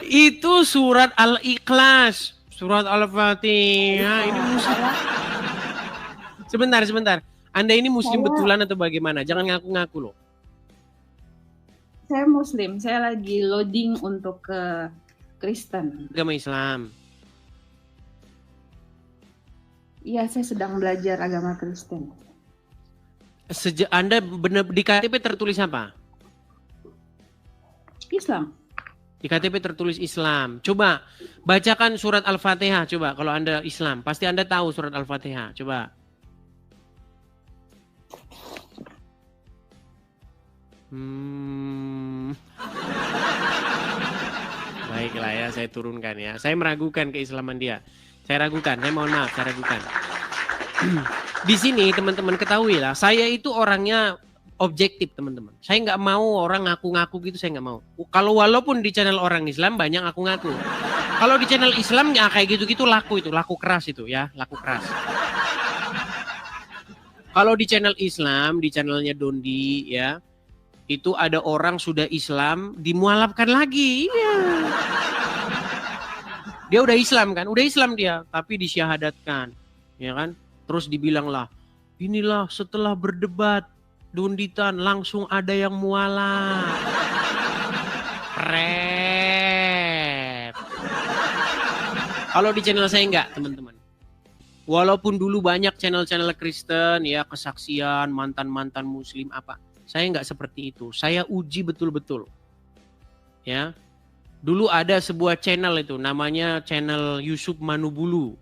Itu surat Al-Ikhlas. Surat Al-Fatihah. Ini muslim. Sebentar. Anda ini muslim betulan atau bagaimana? Jangan ngaku-ngaku loh. Saya muslim. Saya lagi loading untuk ke Kristen. Agama Islam. Iya, saya sedang belajar agama Kristen. Anda benar di KTP tertulis apa? Islam. Di KTP tertulis Islam. Coba bacakan surat Al-Fatihah. Coba kalau Anda Islam, pasti Anda tahu surat Al-Fatihah. Coba. Baiklah ya, saya turunkan ya. Saya meragukan keislaman dia. Saya ragukan, saya mohon maaf, saya ragukan. Di sini teman-teman ketahuilah, saya itu orangnya objektif teman-teman. Saya nggak mau orang ngaku-ngaku gitu, saya nggak mau. Kalau walaupun di channel orang Islam banyak ngaku-ngaku. Kalau di channel Islam ya kayak gitu-gitu laku keras itu ya, laku keras. Kalau di channel Islam, di channelnya Dondi ya, itu ada orang sudah Islam dimualafkan lagi. Iya. Dia udah Islam kan, udah Islam dia, tapi disyahadatkan, ya kan? Terus dibilanglah, inilah setelah berdebat Donditan langsung ada yang mualaf. Rep. Kalau di channel saya enggak, teman-teman. Walaupun dulu banyak channel-channel Kristen, ya kesaksian, mantan-mantan Muslim apa, saya enggak seperti itu. Saya uji betul-betul, ya. Dulu ada sebuah channel itu, namanya channel Yusuf Manubulu.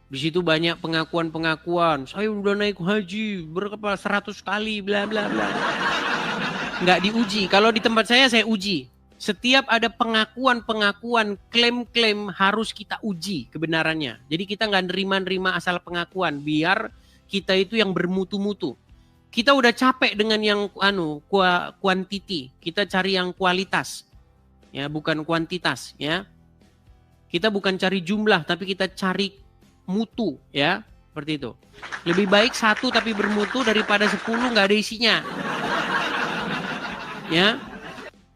Di situ banyak pengakuan-pengakuan. Saya udah naik haji berapa 100 kali, bla bla bla. Nggak diuji. Kalau di tempat saya uji. Setiap ada pengakuan-pengakuan, klaim-klaim harus kita uji kebenarannya. Jadi kita nggak nerima-nerima asal pengakuan. Biar kita itu yang bermutu-mutu. Kita udah capek dengan yang quantity. Kita cari yang kualitas. Ya, bukan kuantitas, ya. Kita bukan cari jumlah, tapi kita cari mutu, ya. Seperti itu. Lebih baik 1 tapi bermutu daripada 10 nggak ada isinya. Ya.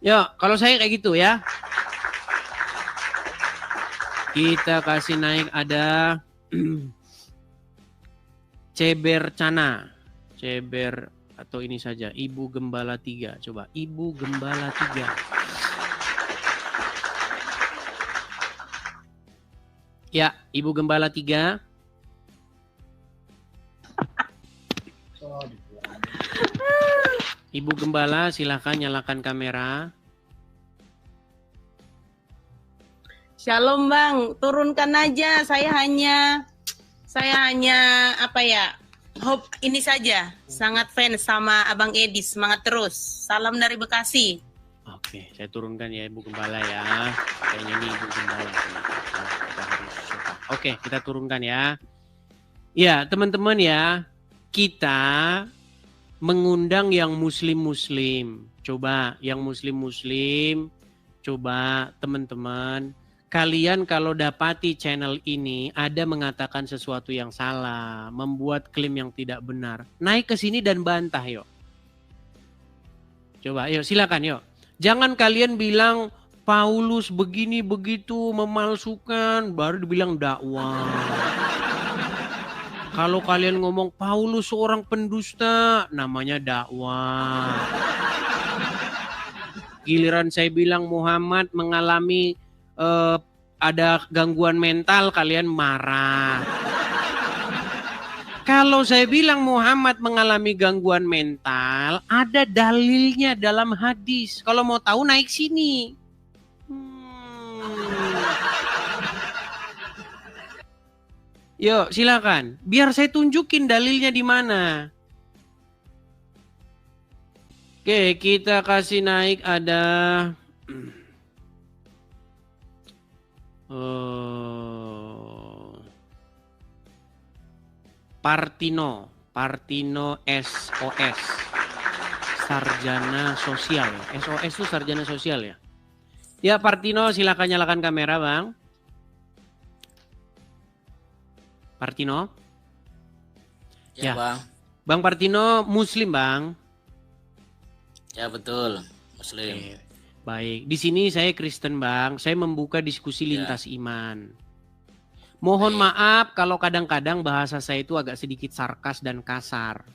Ya, kalau saya kayak gitu ya. Kita kasih naik ada Ceber Cana. Ceber atau ini saja, Ibu Gembala 3. Coba, Ibu Gembala 3. Ya, Ibu Gembala 3. Ibu Gembala, silahkan nyalakan kamera. Shalom Bang, turunkan aja. Saya hanya apa ya? Hope ini saja. Sangat fans sama Abang Edi. Semangat terus. Salam dari Bekasi. Oke, saya turunkan ya Ibu Gembala ya. Kayaknya ini Ibu Gembala. Oke, kita turunkan ya. Ya, teman-teman ya, kita mengundang yang muslim-muslim. Coba yang muslim-muslim, coba teman-teman kalian kalau dapati channel ini ada mengatakan sesuatu yang salah, membuat klaim yang tidak benar, naik ke sini dan bantah yuk. Coba yuk silakan yuk. Jangan kalian bilang Paulus begini begitu memalsukan baru dibilang dakwah. Kalau kalian ngomong Paulus seorang pendusta namanya dakwah. Giliran saya bilang Muhammad mengalami ada gangguan mental, kalian marah. Kalau saya bilang Muhammad mengalami gangguan mental, ada dalilnya dalam hadis. Kalau mau tahu naik sini. Yuk silakan, biar saya tunjukin dalilnya di mana. Oke, kita kasih naik ada Partino SOS, sarjana sosial. SOS itu sarjana sosial ya. Ya Partino, silakan nyalakan kamera bang. Partino. Ya, Bang. Bang Partino Muslim bang. Ya betul, Muslim. Oke. Baik, di sini saya Kristen bang. Saya membuka diskusi lintas iman. Mohon maaf kalau kadang-kadang bahasa saya itu agak sedikit sarkas dan kasar.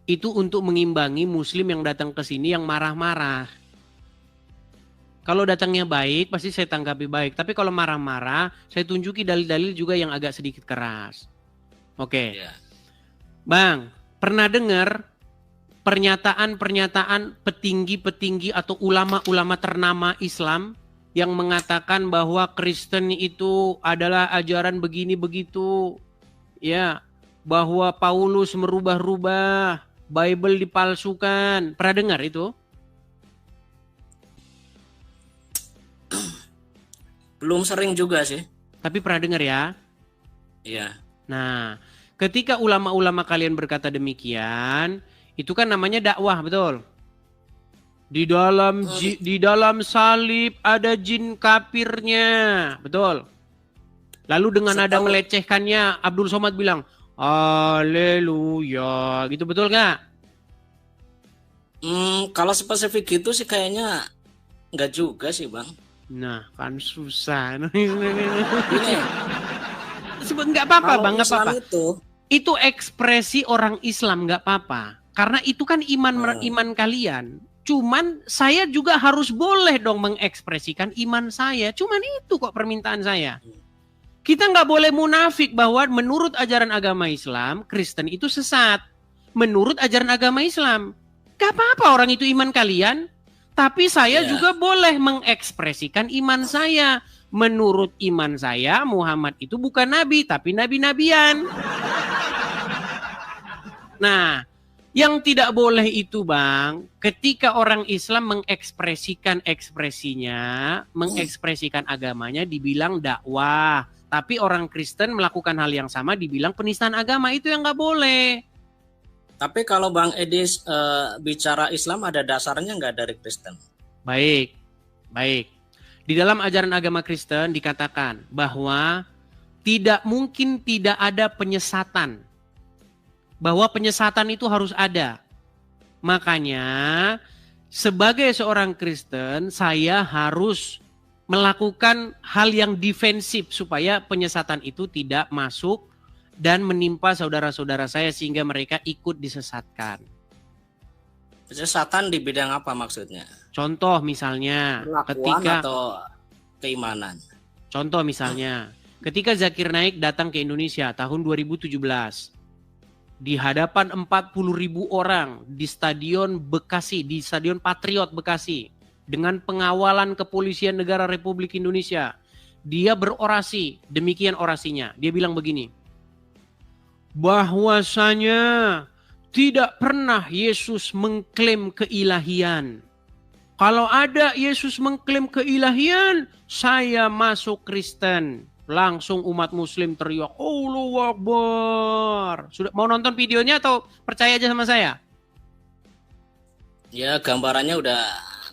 Itu untuk mengimbangi Muslim yang datang ke sini yang marah-marah. Kalau datangnya baik, pasti saya tanggapi baik. Tapi kalau marah-marah, saya tunjuki dalil-dalil juga yang agak sedikit keras. Oke. Bang, pernah dengar pernyataan-pernyataan petinggi-petinggi atau ulama-ulama ternama Islam yang mengatakan bahwa Kristen itu adalah ajaran begini begitu, ya, bahwa Paulus merubah-rubah, Bible dipalsukan. Pernah dengar itu? Belum sering juga sih. Tapi pernah dengar ya? Iya. Nah, ketika ulama-ulama kalian berkata demikian, itu kan namanya dakwah, betul? Di dalam salib ada jin kafirnya, betul? Lalu dengan nada melecehkannya, Abdul Somad bilang, haleluya, gitu betul nggak? Kalau spesifik gitu sih kayaknya nggak juga sih bang. Nah, kan susah. Nggak apa-apa bang, nggak apa-apa. Itu ekspresi orang Islam, nggak apa-apa. Karena itu kan iman kalian. Cuman saya juga harus boleh dong mengekspresikan iman saya. Cuman itu kok permintaan saya. Kita nggak boleh munafik bahwa menurut ajaran agama Islam, Kristen itu sesat. Menurut ajaran agama Islam. Gak apa-apa orang itu iman kalian. Tapi saya juga boleh mengekspresikan iman saya. Menurut iman saya, Muhammad itu bukan nabi, tapi nabi-nabian. Nah, yang tidak boleh itu bang, ketika orang Islam mengekspresikan ekspresinya, mengekspresikan agamanya dibilang dakwah. Tapi orang Kristen melakukan hal yang sama dibilang penistaan agama, itu yang nggak boleh. Tapi kalau Bang Edis bicara Islam ada dasarnya nggak dari Kristen? Baik. Di dalam ajaran agama Kristen dikatakan bahwa tidak mungkin tidak ada penyesatan. Bahwa penyesatan itu harus ada. Makanya sebagai seorang Kristen saya harus melakukan hal yang defensif supaya penyesatan itu tidak masuk dan menimpa saudara-saudara saya sehingga mereka ikut disesatkan. Penyesatan di bidang apa maksudnya? Contoh misalnya Perlakuan atau keimanan? Contoh misalnya ketika Zakir Naik datang ke Indonesia tahun 2017 di hadapan 40.000 orang di Stadion Bekasi, di Stadion Patriot Bekasi dengan pengawalan Kepolisian Negara Republik Indonesia. Dia berorasi, demikian orasinya. Dia bilang begini, bahwasanya tidak pernah Yesus mengklaim keilahian. Kalau ada Yesus mengklaim keilahian, saya masuk Kristen. Langsung umat Muslim teriak, Allahu Akbar. Sudah mau nonton videonya atau percaya aja sama saya? Ya gambarannya udah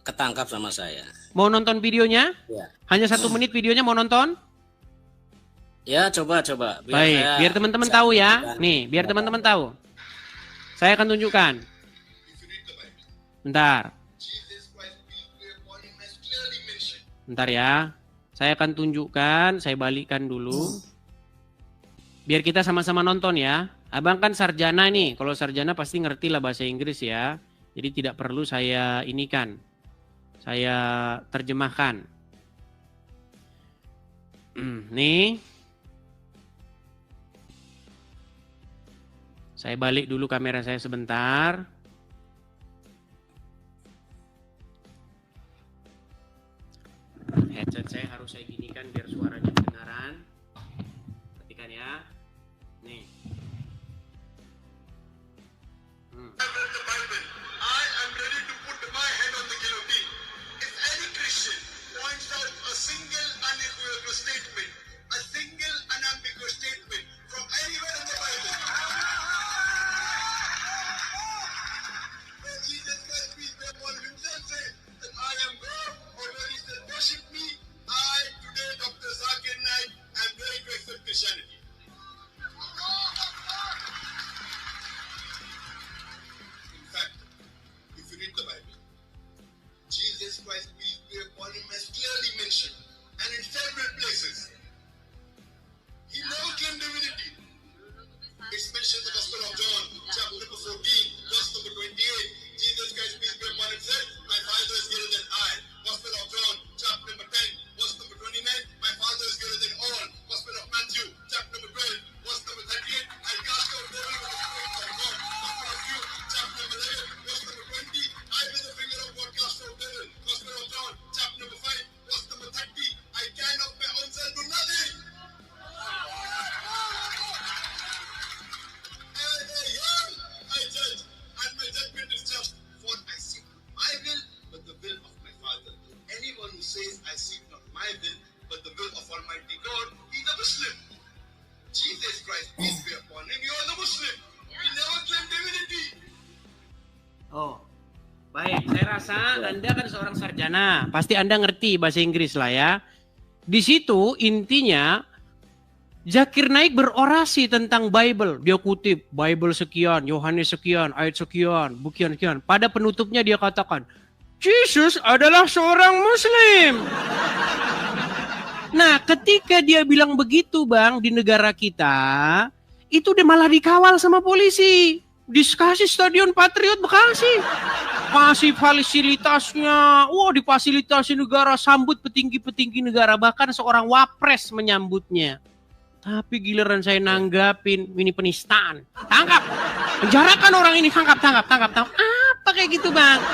ketangkap sama saya. Mau nonton videonya? Ya. Hanya 1 menit videonya, mau nonton? Ya, coba. Baik, biar teman-teman tahu ya. Nih, biar teman-teman tahu. Saya akan tunjukkan. Bentar. Bentar ya. Saya akan tunjukkan, saya balikkan dulu. Biar kita sama-sama nonton ya. Abang kan sarjana nih. Kalau sarjana pasti ngerti lah bahasa Inggris ya. Jadi tidak perlu saya inikan. Saya terjemahkan. Nih. Saya balik dulu kamera saya sebentar. Headset saya harus saya ginikan biar suaranya kedengaran. Perhatikan ya. Nih. Oh, baik. Saya rasa Anda kan seorang sarjana, pasti Anda ngerti bahasa Inggris lah ya. Di situ intinya Zakir Naik berorasi tentang Bible. Dia kutip Bible sekian, Yohanes sekian, ayat sekian, bukian sekian. Pada penutupnya dia katakan, Yesus adalah seorang Muslim. Nah, ketika dia bilang begitu, Bang, di negara kita, itu dia malah dikawal sama polisi. Dikasih Stadion Patriot Bekasi. Kasih fasilitasnya. Wah, difasilitasi negara, sambut petinggi-petinggi negara. Bahkan seorang wapres menyambutnya. Tapi giliran saya nanggapin, ini penistaan. Tangkap. Penjarakan orang ini, tangkap. Apa kayak gitu, Bang?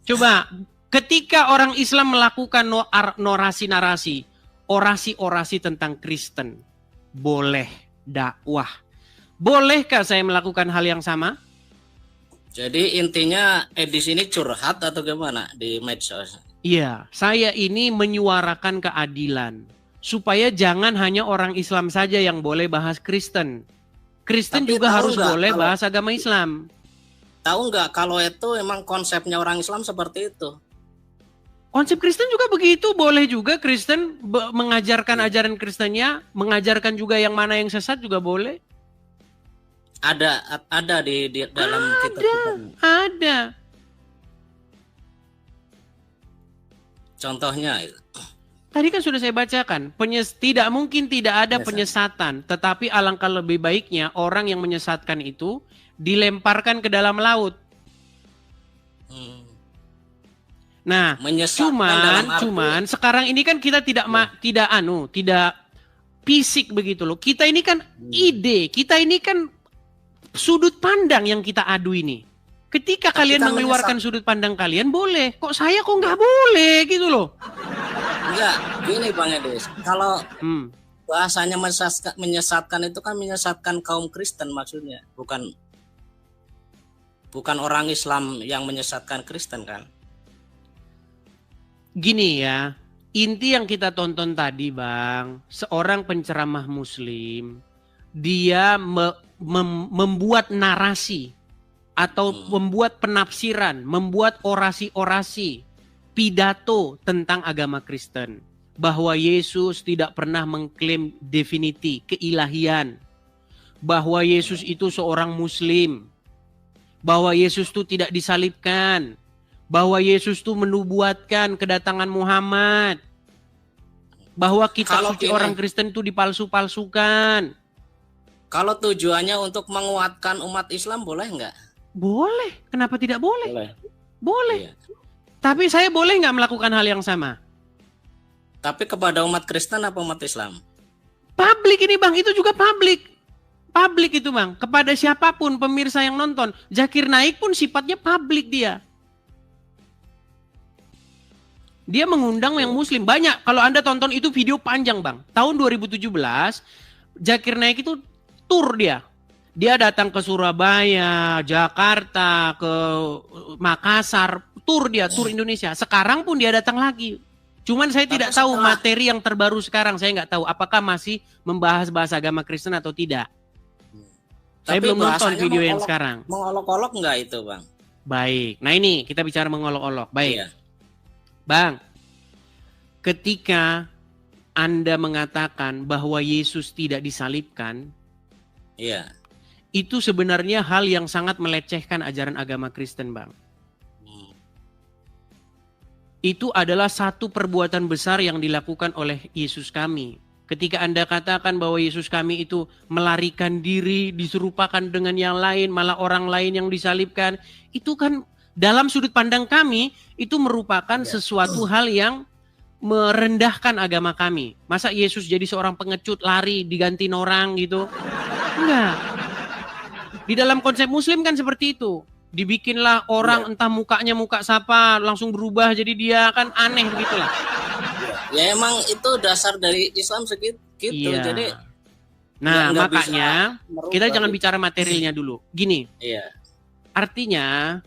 Coba, ketika orang Islam melakukan narasi-narasi, orasi-orasi tentang Kristen, boleh dakwah. Bolehkah saya melakukan hal yang sama? Jadi intinya Edis ini curhat atau gimana di medsos? Iya, saya ini menyuarakan keadilan. Supaya jangan hanya orang Islam saja yang boleh bahas Kristen. Kristen Tapi juga harus nggak, boleh bahas agama Islam. Tahu nggak kalau itu emang konsepnya orang Islam seperti itu? Konsep Kristen juga begitu, boleh juga Kristen mengajarkan ajaran Kristennya, mengajarkan juga yang mana yang sesat juga boleh. Ada di dalam kitab. Ada. Contohnya Tadi kan sudah saya bacakan, tidak mungkin tidak ada penyesatan, tetapi alangkah lebih baiknya orang yang menyesatkan itu dilemparkan ke dalam laut. Nah, cuman sekarang ini kan kita tidak fisik begitu loh. Kita ini kan ide, kita ini kan sudut pandang yang kita adu ini. Ketika kalian mengeluarkan sudut pandang kalian boleh, kok saya kok nggak boleh gitu loh. Enggak, gini Bang Edis. Kalau bahasanya menyesatkan itu kan menyesatkan kaum Kristen maksudnya, bukan orang Islam yang menyesatkan Kristen kan. Gini ya, inti yang kita tonton tadi Bang, seorang penceramah Muslim, dia membuat narasi atau membuat penafsiran, membuat orasi-orasi, pidato tentang agama Kristen. Bahwa Yesus tidak pernah mengklaim definiti, keilahian. Bahwa Yesus itu seorang Muslim. Bahwa Yesus itu tidak disalibkan. Bahwa Yesus itu menubuatkan kedatangan Muhammad. Bahwa kitab suci orang Kristen itu dipalsu-palsukan. Kalau tujuannya untuk menguatkan umat Islam boleh nggak? Boleh. Kenapa tidak boleh? Boleh. Iya. Tapi saya boleh nggak melakukan hal yang sama? Tapi kepada umat Kristen apa umat Islam? Publik ini Bang, itu juga publik. Publik itu Bang, kepada siapapun pemirsa yang nonton. Zakir Naik pun sifatnya publik dia. Dia mengundang yang Muslim. Banyak, kalau Anda tonton itu video panjang Bang. Tahun 2017, Zakir Naik itu tur dia. Dia datang ke Surabaya, Jakarta, ke Makassar. Tur Indonesia. Sekarang pun dia datang lagi. Cuman saya tidak tahu materi yang terbaru sekarang. Saya nggak tahu apakah masih membahas bahasa agama Kristen atau tidak. Saya belum nonton video yang sekarang. Mengolok-olok nggak itu Bang? Baik. Nah ini kita bicara mengolok-olok. Baik. Iya. Bang, ketika Anda mengatakan bahwa Yesus tidak disalibkan, iya, itu sebenarnya hal yang sangat melecehkan ajaran agama Kristen Bang. Itu adalah satu perbuatan besar yang dilakukan oleh Yesus kami. Ketika Anda katakan bahwa Yesus kami itu melarikan diri, diserupakan dengan yang lain, malah orang lain yang disalibkan, itu kan dalam sudut pandang kami, itu merupakan sesuatu hal yang merendahkan agama kami. Masa Yesus jadi seorang pengecut, lari, digantiin orang gitu? Enggak. Di dalam konsep Muslim kan seperti itu. Dibikinlah orang entah mukanya muka siapa langsung berubah jadi dia, kan aneh begitulah. Ya emang itu dasar dari Islam segitu gitu. Iya. Jadi nah makanya kita jangan bicara materialnya dulu. Gini. Iya. Artinya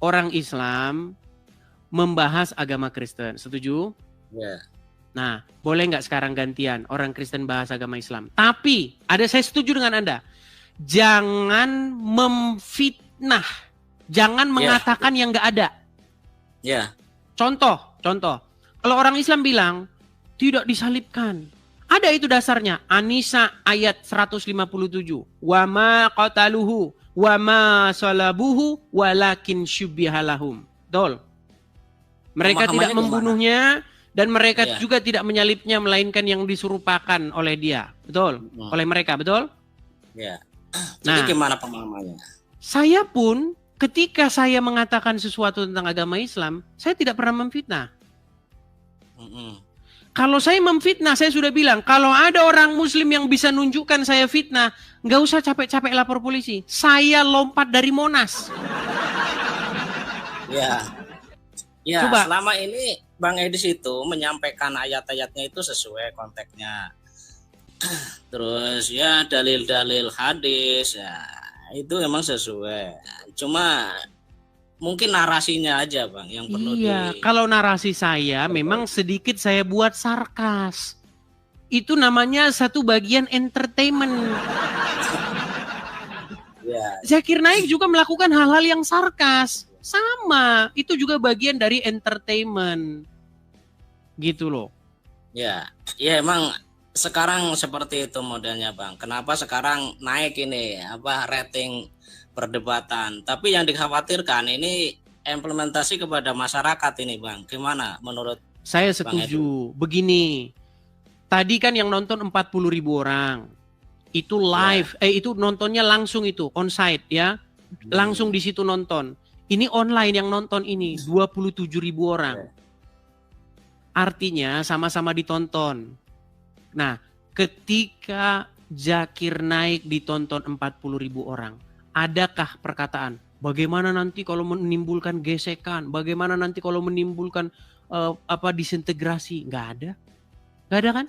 orang Islam membahas agama Kristen. Setuju? Iya. Nah, boleh nggak sekarang gantian orang Kristen bahas agama Islam? Tapi saya setuju dengan Anda. Jangan memfitnah. Jangan mengatakan yang nggak ada. Ya. Contoh. Kalau orang Islam bilang tidak disalibkan, ada itu dasarnya. An-Nisa ayat 157. Wa ma qataluhu wa ma salabuhu walakin syubbihalahum. Betul. Mereka tidak membunuhnya dan mereka juga tidak menyalibnya melainkan yang diserupakan oleh dia. Betul. Oleh mereka, betul? Ya. Jadi gimana pemahamannya? Saya pun ketika saya mengatakan sesuatu tentang agama Islam, saya tidak pernah memfitnah. Kalau saya memfitnah, saya sudah bilang, kalau ada orang Muslim yang bisa nunjukkan saya fitnah, nggak usah capek-capek lapor polisi. Saya lompat dari Monas. Ya, coba. Selama ini Bang Edis itu menyampaikan ayat-ayatnya itu sesuai konteksnya. Terus ya dalil-dalil hadis ya itu memang sesuai. Cuma mungkin narasinya aja Bang yang perlu kalau narasi saya memang sedikit saya buat sarkas. Itu namanya satu bagian entertainment. Zakir Naik juga melakukan hal-hal yang sarkas. Sama, itu juga bagian dari entertainment. Gitu loh. Ya emang sekarang seperti itu modelnya Bang. Kenapa sekarang naik ini rating perdebatan. Tapi yang dikhawatirkan ini implementasi kepada masyarakat ini Bang. Gimana menurut saya setuju. Begini. Tadi kan yang nonton 40.000 orang. Itu live, itu nontonnya langsung itu onsite ya. Langsung di situ nonton. Ini online yang nonton ini 27.000 orang. Artinya sama-sama ditonton. Nah, ketika Zakir Naik ditonton 40.000 orang, adakah perkataan bagaimana nanti kalau menimbulkan gesekan, bagaimana nanti kalau menimbulkan disintegrasi? Nggak ada kan?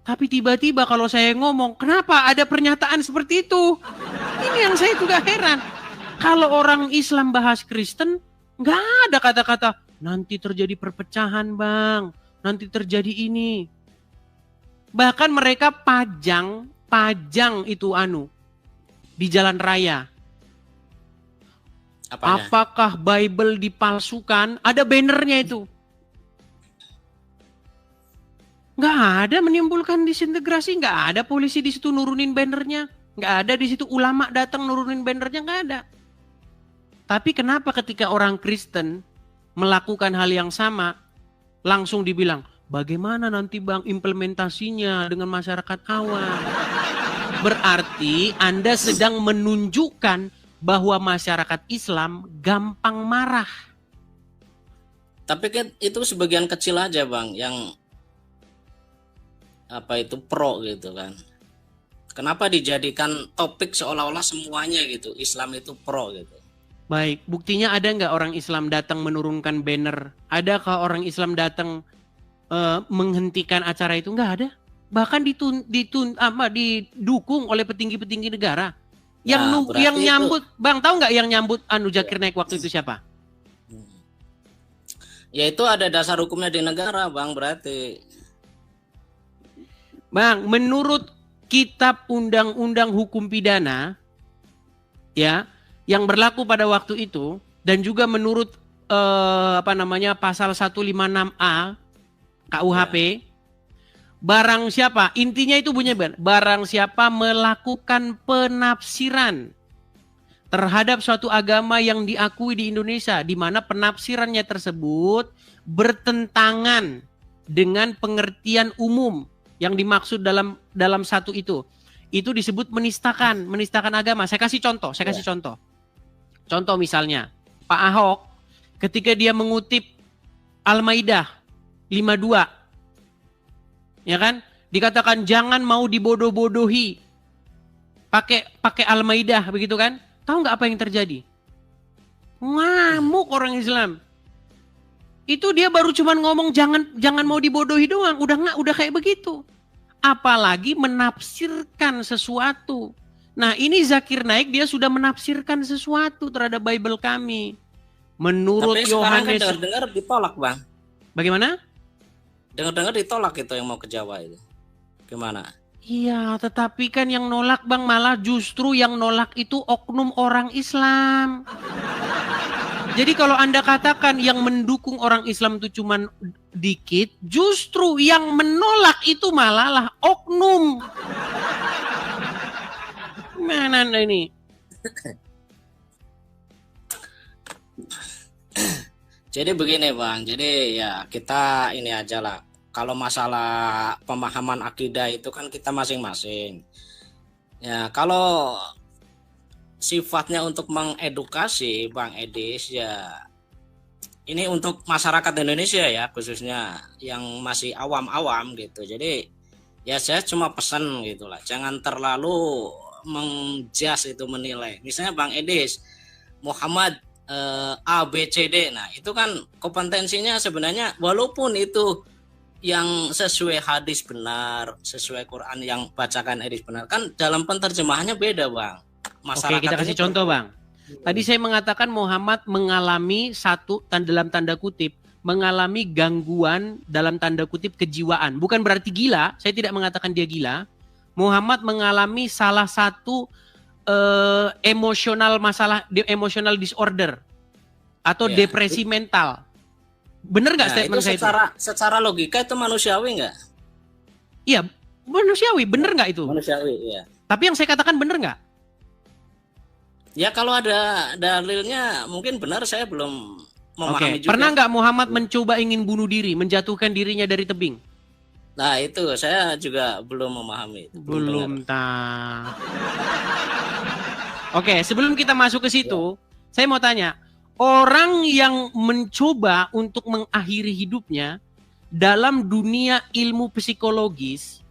Tapi tiba-tiba kalau saya ngomong, kenapa ada pernyataan seperti itu? Ini yang saya juga heran. Kalau orang Islam bahas Kristen, nggak ada kata-kata nanti terjadi perpecahan Bang, nanti terjadi ini. Bahkan mereka pajang itu di jalan raya. Apanya? Apakah Bible dipalsukan? Ada bannernya itu. Nggak ada menimbulkan disintegrasi, nggak ada polisi di situ nurunin bannernya, nggak ada di situ ulama datang nurunin bannernya, nggak ada. Tapi kenapa ketika orang Kristen melakukan hal yang sama, langsung dibilang, bagaimana nanti Bang implementasinya dengan masyarakat awam? Berarti Anda sedang menunjukkan bahwa masyarakat Islam gampang marah. Tapi kan itu sebagian kecil aja Bang yang apa itu pro gitu kan. Kenapa dijadikan topik seolah-olah semuanya gitu, Islam itu pro gitu. Baik, buktinya ada nggak orang Islam datang menurunkan banner? Adakah orang Islam datang menghentikan acara itu? Nggak ada. Bahkan didukung oleh petinggi-petinggi negara. Yang nyambut, Bang tahu nggak yang nyambut Zakir Naik waktu itu siapa? Ya itu ada dasar hukumnya di negara Bang berarti. Bang, menurut Kitab Undang-Undang Hukum Pidana ya, yang berlaku pada waktu itu dan juga menurut pasal 156A KUHP, barang siapa, intinya itu bunyinya barang siapa melakukan penafsiran terhadap suatu agama yang diakui di Indonesia di mana penafsirannya tersebut bertentangan dengan pengertian umum yang dimaksud dalam satu itu disebut menistakan agama. Saya kasih contoh. Contoh misalnya, Pak Ahok ketika dia mengutip Al-Maidah 52, ya kan, dikatakan jangan mau dibodoh-bodohi, pakai Al-Maidah begitu kan? Tahu nggak apa yang terjadi? Ngamuk orang Islam. Itu dia baru cuman ngomong jangan mau dibodohi doang, udah kayak begitu. Apalagi menafsirkan sesuatu. Nah, ini Zakir Naik dia sudah menafsirkan sesuatu terhadap Bible kami. Menurut Yohanes, kan dengar ditolak, Bang. Bagaimana? Dengar ditolak itu yang mau ke Jawa itu. Gimana? Iya, tetapi kan yang nolak Bang malah justru yang nolak itu oknum orang Islam. Jadi kalau Anda katakan yang mendukung orang Islam itu cuman dikit, justru yang menolak itu malah lah oknum. Mana Anda ini? Jadi begini Bang, jadi ya kita ini aja lah. Kalau masalah pemahaman akidah itu kan kita masing-masing. Ya kalau sifatnya untuk mengedukasi Bang Edis ya ini untuk masyarakat Indonesia ya khususnya yang masih awam-awam gitu. Jadi ya saya cuma pesan gitulah, jangan terlalu menjas itu menilai. Misalnya Bang Edis Muhammad A B C D, nah itu kan kompetensinya sebenarnya walaupun itu yang sesuai hadis benar, sesuai Quran yang bacakan Edis benar, kan dalam penerjemahannya beda Bang. Oke, kita kasih contoh Bang. Tadi saya mengatakan Muhammad mengalami dalam tanda kutip mengalami gangguan dalam tanda kutip kejiwaan. Bukan berarti gila, saya tidak mengatakan dia gila. Muhammad mengalami salah satu emosional disorder atau depresi mental. Bener nggak statement saya itu? Secara logika itu manusiawi nggak? Iya, manusiawi. Bener nggak itu? Manusiawi, iya. Tapi yang saya katakan bener nggak? Ya kalau ada dalilnya mungkin benar, saya belum memahami juga. Pernah nggak Muhammad mencoba ingin bunuh diri, menjatuhkan dirinya dari tebing? Nah itu saya juga belum memahami. Belum tahu. Oke, sebelum kita masuk ke situ, saya mau tanya, orang yang mencoba untuk mengakhiri hidupnya dalam dunia ilmu psikologis